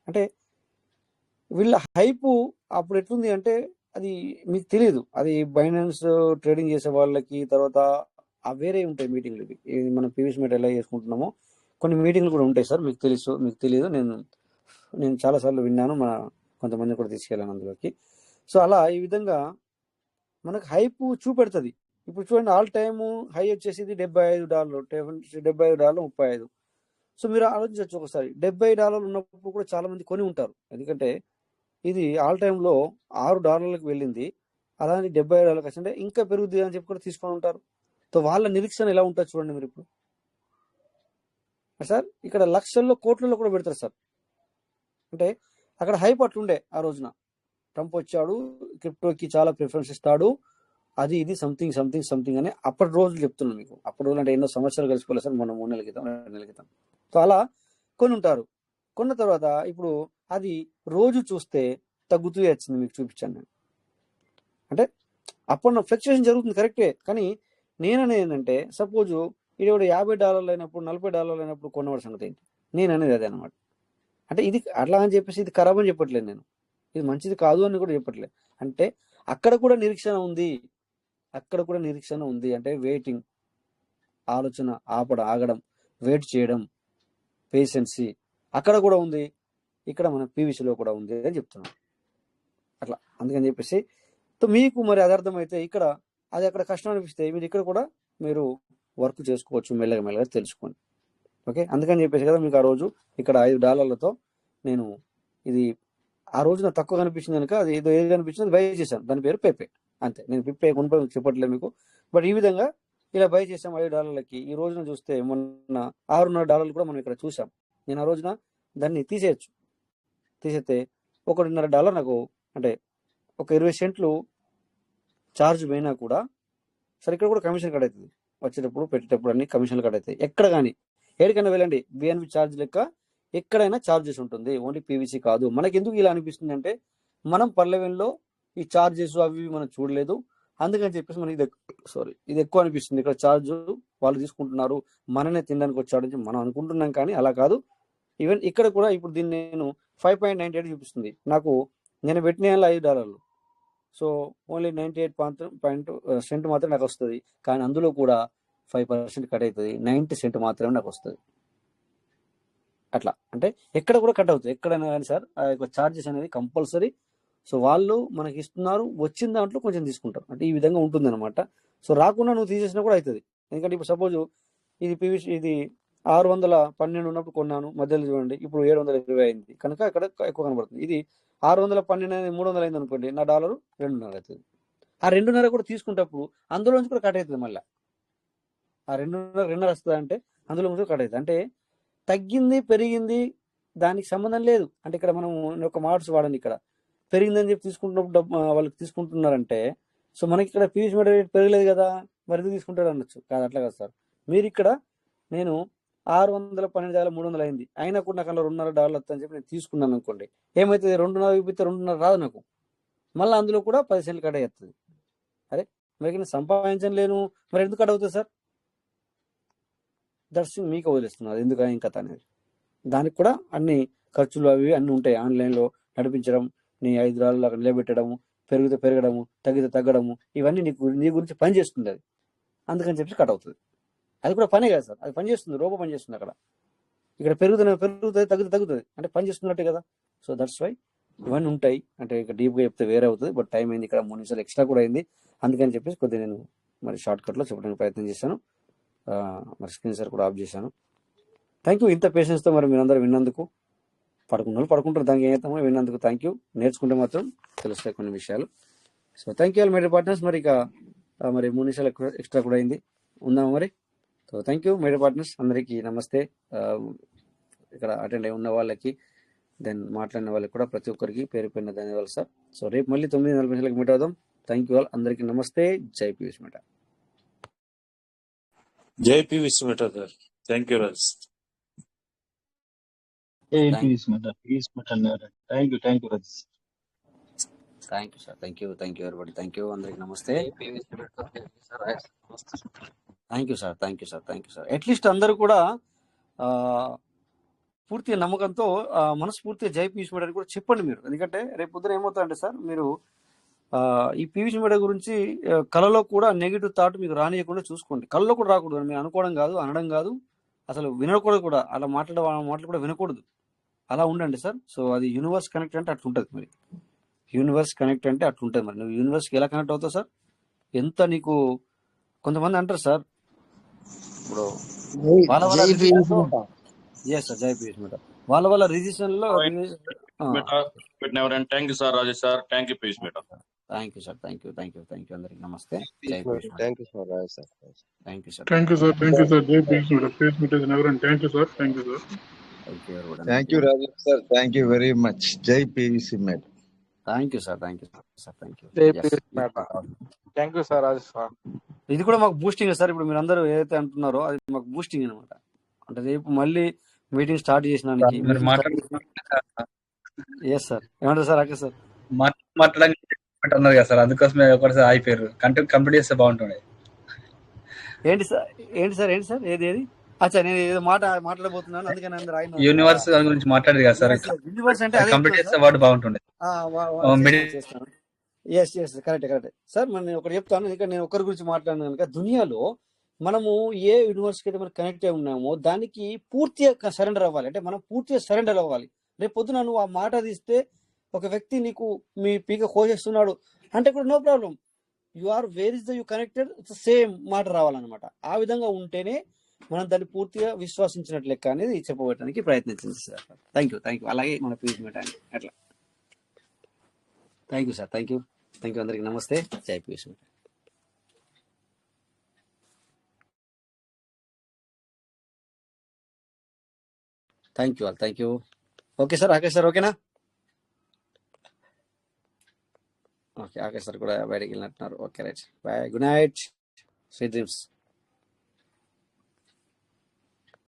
అంటే వీళ్ళ హైపు అప్పుడు ఎట్లుంది అంటే అది మీకు తెలియదు. అది బైనాన్స్ ట్రేడింగ్ చేసే వాళ్ళకి, తర్వాత వేరే ఉంటాయి మీటింగ్లు. ఇవి మనం పీవీసీ మీట్ ఎలా చేసుకుంటున్నామో కొన్ని మీటింగ్లు కూడా ఉంటాయి సార్. మీకు తెలుసు, మీకు తెలియదు. నేను చాలాసార్లు విన్నాను, మన కొంతమంది కూడా తీసుకెళ్ళాను అందులోకి. సో అలా ఈ విధంగా మనకు హైపు చూపెడుతుంది. ఇప్పుడు చూడండి, ఆల్ టైము హై వచ్చేసి $75, $75, $35. సో మీరు ఆలోచించవచ్చు ఒకసారి. $70 ఉన్నప్పుడు కూడా చాలా మంది కొని ఉంటారు. ఎందుకంటే ఇది ఆల్ టైంలో $6 వెళ్ళింది. అలానే $75 వచ్చింటే ఇంకా పెరుగుతుంది అని చెప్పి కూడా తీసుకొని ఉంటారు. సో వాళ్ళ నిరీక్షణ ఎలా ఉంటుంది చూడండి మీరు ఇప్పుడు సార్. ఇక్కడ లక్షల్లో కోట్లలో కూడా పెడతారు సార్. అంటే అక్కడ హైప్ అట్లుండే ఆ రోజున. ట్రంప్ వచ్చాడు, క్రిప్టోకి చాలా ప్రిఫరెన్స్ ఇస్తాడు, అది ఇది సంథింగ్ సంథింగ్ సంథింగ్ అని అప్పటి రోజులు చెప్తున్నాను మీకు. అప్పటి రోజులు అంటే ఎన్నో సంవత్సరాలు కలిసిపోలేదు సార్, మనం 3 నెలల క్రితం 2 నెలల క్రితం. సో అలా కొని ఉంటారు. కొన్న తర్వాత ఇప్పుడు అది రోజు చూస్తే తగ్గుతూ వచ్చింది. మీకు చూపించాను నేను. అంటే అప్పుడు ఫ్లక్చుయేషన్ జరుగుతుంది కరెక్టే, కానీ నేననేది ఏంటంటే సపోజ్ ఇది కూడా $50 అయినప్పుడు, $40 అయినప్పుడు కొన్నవాడి సంగతి ఏంటి? నేను అనేది అదే అనమాట. అంటే ఇది అట్లా అని చెప్పేసి ఇది ఖరాబ్ అని చెప్పట్లేదు నేను, ఇది మంచిది కాదు అని కూడా చెప్పట్లేదు. అంటే అక్కడ కూడా నిరీక్షణ ఉంది, అక్కడ కూడా నిరీక్షణ ఉంది. అంటే వెయిటింగ్, ఆలోచన, ఆగడం, వెయిట్ చేయడం, పేషెన్సీ అక్కడ కూడా ఉంది, ఇక్కడ మన పీవీసీలో కూడా ఉంది అని చెప్తున్నాను. అట్లా అందుకని చెప్పేసి మీకు మరి అది అర్థమైతే ఇక్కడ అది అక్కడ కష్టం అనిపిస్తే మీరు ఇక్కడ కూడా మీరు వర్క్ చేసుకోవచ్చు, మెల్లగా మెల్లగా తెలుసుకోండి. ఓకే, అందుకని చెప్పేసి కదా మీకు ఆ రోజు ఇక్కడ $5 నేను ఇది ఆ రోజు నాకు తక్కువ కనిపించింది కనుక అది ఏది కనిపించింది బై చేశాను. దాని పేరు పేపే, అంతే. నేను పిప్పే కొనుక్కొని చెప్పట్లేదు మీకు. బట్ ఈ విధంగా ఇలా బై చేసాం $5కి. ఈ రోజున చూస్తే మొన్న $6.5 కూడా మనం ఇక్కడ చూసాం. నేను ఆ రోజున దాన్ని తీసేస్తే $1.5 నాకు అంటే ఒక 20 సెంట్లు ఛార్జ్ పోయినా కూడా సరే ఇక్కడ కూడా కమిషన్ కట్ అవుతుంది. వచ్చేటప్పుడు పెట్టేటప్పుడు అన్ని కమిషన్లు కట్ అవుతాయి. ఎక్కడ కానీ ఏడికైనా వెళ్ళండి, బిఎన్బి ఛార్జ్ లెక్క ఎక్కడైనా ఛార్జెస్ ఉంటుంది, ఓన్లీ పీవీసీ కాదు. మనకి ఎందుకు ఇలా అనిపిస్తుంది అంటే మనం పర్లెవెన్లో ఈ ఛార్జెస్ అవి మనం చూడలేదు, అందుకని చెప్పేసి మనకి ఇది ఎక్కువ అనిపిస్తుంది. ఇక్కడ ఛార్జ్ వాళ్ళు తీసుకుంటున్నారు, మననే తినడానికి వచ్చాడని మనం అనుకుంటున్నాం, కానీ అలా కాదు. ఈవెన్ ఇక్కడ కూడా ఇప్పుడు దీన్ని నేను 5.98 చూపిస్తుంది నాకు. నేను పెట్టిన $5, సో ఓన్లీ 98 సెంట్ మాత్రం నాకు వస్తుంది. కానీ అందులో కూడా 5% కట్ అవుతుంది, 90 సెంట్ మాత్రమే నాకు వస్తుంది. అట్లా అంటే ఎక్కడ కూడా కట్ అవుతుంది, ఎక్కడైనా కానీ సార్ ఆ యొక్క ఛార్జెస్ అనేది కంపల్సరీ. సో వాళ్ళు మనకి ఇస్తున్నారు, వచ్చిన దాంట్లో కొంచెం తీసుకుంటారు. అంటే ఈ విధంగా ఉంటుంది అనమాట. సో రాకుండా నువ్వు తీసేసినా కూడా అవుతుంది. ఎందుకంటే ఇప్పుడు సపోజ్ ఇది పీవీసీ ఇది 612 ఉన్నప్పుడు కొన్నాను, మధ్యలో చూడండి ఇప్పుడు 720 అయింది కనుక అక్కడ ఎక్కువ కనబడుతుంది. ఇది 612 అనేది 300 అయింది అనుకోండి, నా $2.5 అవుతుంది. ఆ 2.5 కూడా తీసుకుంటప్పుడు అందులో నుంచి కూడా కట్ అవుతుంది. మళ్ళీ ఆ 2.5 వస్తుంది అంటే అందులో నుంచి కట్ అవుతుంది. అంటే తగ్గింది పెరిగింది దానికి సంబంధం లేదు. అంటే ఇక్కడ మనం ఒక మార్క్స్ వాడండి, ఇక్కడ పెరిగిందని చెప్పి తీసుకుంటున్నప్పుడు వాళ్ళకి తీసుకుంటున్నారంటే సో మనకి ఇక్కడ పీవీసీ మీటర్ రేట్ పెరగలేదు కదా, మరి ఎందుకు తీసుకుంటాడు అనొచ్చు. కాదు, అట్లా కాదు సార్. మీరు ఇక్కడ నేను 612 అయింది అయినా కూడా నాకు అలా $2.5 వస్తుందని చెప్పి నేను తీసుకున్నాను అనుకోండి, ఏమైతుంది? 2.5 చూపిస్తే 2.5 రాదు నాకు, మళ్ళీ అందులో కూడా 10 సెంట్లు కట్ అవుతుంది. అరే మరి నేను సంపాదించలేను, మరి ఎందుకు కట్ అవుతుంది సార్? దర్శనం మీకు వదిలేస్తున్నారు ఎందుకు ఏం కథ అనేది. దానికి కూడా అన్ని ఖర్చులు అవి అన్నీ ఉంటాయి. ఆన్లైన్లో నడిపించడం, నీ $5 అక్కడ నిలబెట్టడము, పెరిగితే పెరగడము, తగ్గితే తగ్గడము, ఇవన్నీ నీ గురించి పని చేస్తుంది అది. అందుకని చెప్పి కట్ అవుతుంది. అది కూడా పనే కదా సార్, అది పని చేస్తుంది, రోబో పని చేస్తుంది. అక్కడ ఇక్కడ పెరుగుతుంది తగ్గుతుంది అంటే పని చేస్తున్నట్టే కదా. సో దట్స్ వై ఇవన్నీ ఉంటాయి. అంటే ఇక్కడ డీప్గా చెప్తే వేరే అవుతుంది. బట్ టైం అయింది, ఇక్కడ 3 నిమిషాలు ఎక్స్ట్రా కూడా అయింది. అందుకని చెప్పేసి కొద్దిగా నేను మరి షార్ట్ కట్లో చెప్పడానికి ప్రయత్నం చేశాను. మరి స్క్రీన్ సార్ కూడా ఆఫ్ చేశాను. థ్యాంక్ యూ ఇంత పేషెన్స్తో మరి మీరందరూ విన్నందుకు. పడుకుంటారు దానికి ఏమవుతామో విన్నందుకు థ్యాంక్ యూ. నేర్చుకుంటే మాత్రం తెలుస్తాయి కొన్ని విషయాలు. So thank you all my dear partners. మరి ఇక మరి 3 నిమిషాలు ఎక్స్ట్రా కూడా అయింది, ఉందాము మరి. So thank you my dear partners, అందరికీ నమస్తే. ఇక్కడ అటెండ్ అయి ఉన్న వాళ్ళకి, దెన్ మాట్లాడిన వాళ్ళకి కూడా ప్రతి ఒక్కరికి పేరు పేరున ధన్యవాదాలు సార్. సో రేపు మళ్ళీ 9:40 మీట్ అవుదాం. Thank you all. అందరికీ నమస్తే. జై పీయూష్ మెటా. జై PVC meta sir. Thank you Raj. Thank thank you Raj. Thank you sir. Thank you everybody. Thank you. అందరికి నమస్తే. Thank you sir. Thank you sir. At least అందరూ కూడా పూర్తిగా నమ్మకంతో మనస్ఫూర్తిగా జై పీయూష్ మెటా అని కూడా చెప్పండి మీరు. ఎందుకంటే రేపు పొద్దున ఏమవుతుందంటే సార్, మీరు ఈ పీయూష్ మెటా గురించి కళలో కూడా నెగిటివ్ థాట్ మీకు రానియకుండా చూసుకోండి. కళలో కూడా రాకూడదు. మీరు అనుకోవడం కాదు, అనడం కాదు, అసలు వినకూడదు కూడా. అలా మాటలు కూడా వినకూడదు. అలా ఉండండి సార్. సో అది యూనివర్స్ కనెక్ట్ అంటే అట్లుంటుంది. మరి యూనివర్స్ కనెక్ట్ అంటే అట్లుంటుంది. మరి నువ్వు యూనివర్స్కి ఎలా కనెక్ట్ అవుతావు సార్? ఎంత నీకు కొంతమంది అంటారు సార్, ఇప్పుడు జై పీయూష్ మెటా వాళ్ళ రిజిస్ట్రేషన్ లో thank you sir Rajesh sir. Thank you Piyush Mehta. Thank you sir. Thank you. అందరికి నమస్తే. జై Piyush Mehta. Thank you sir Rajesh sir. Thank you sir. Thank you sir. జై Piyush Mehta. Piyush Mehta is never end. Thank you sir. Thank you everybody. Thank you Rajesh sir. Thank you very much. జై PVC Mehta. Thank you sir. Thank you. Thank you sir Rajesh sir. ఇది కూడా మాకు boosting sir. ఇప్పుడు మీరు అందరూ ఏదైతే అంటున్నారో అది మాకు బూస్టింగ్ అనమాట. అంటే రేపు మళ్ళీ మీటింగ్ స్టార్ట్ చేసినానికి ఎస్ సార్. ఏమంటారు సార్? అక్కడ సార్ మాట్లాడడానికి అన్నారు కదా సార్, అందుకోసమే ఒకసారి అయిపోయారు. కంప్లీట్ చేస్తే బాగుంటుండే. ఏంటి సార్ ఏది అచ్చా, నేను ఏదో మాట్లాడబోతున్నాను, అందుకని అందరూ యూనివర్స్ గురించి మాట్లాడేది కదా సార్. యూనివర్స్ అంటే కంప్లీట్ చేస్తే వర్డ్ బాగుంటుండే. Yes correct sir. నేను ఒకటి చెప్తాను. ఎందుకంటే నేను ఒకరి గురించి మాట్లాడిన కనుక, దునియాలో మనము ఏ యూనివర్స్కి అయితే మనం కనెక్ట్ అయి ఉన్నామో దానికి పూర్తిగా సరెండర్ అవ్వాలి. అంటే మనం పూర్తిగా సరెండర్ అవ్వాలి. రేపు పొద్దున నువ్వు ఆ మాట తీస్తే ఒక వ్యక్తి నీకు మీ పీక కోసేస్తున్నాడు అంటే కూడా no problem. You are where is the you connected, same మాట రావాలన్నమాట. ఆ విధంగా ఉంటేనే మనం దాన్ని పూర్తిగా విశ్వసించినట్లు లెక్క అనేది చెప్పబట్టడానికి ప్రయత్నించింది సార్. Thank you. అలాగే మన పీయూష్ మెటా అట్లా. Thank you sir. Thank you. అందరికి నమస్తే. జై Piyush Mehta. Thank you all. Thank you. Okay sir. Akash sir ఓకేనా? ఓకే, ఆకాష్ సార్ కూడా బయటకు వెళ్ళినట్టున్నారు. Okay right. Bye. Good night. Sweet dreams.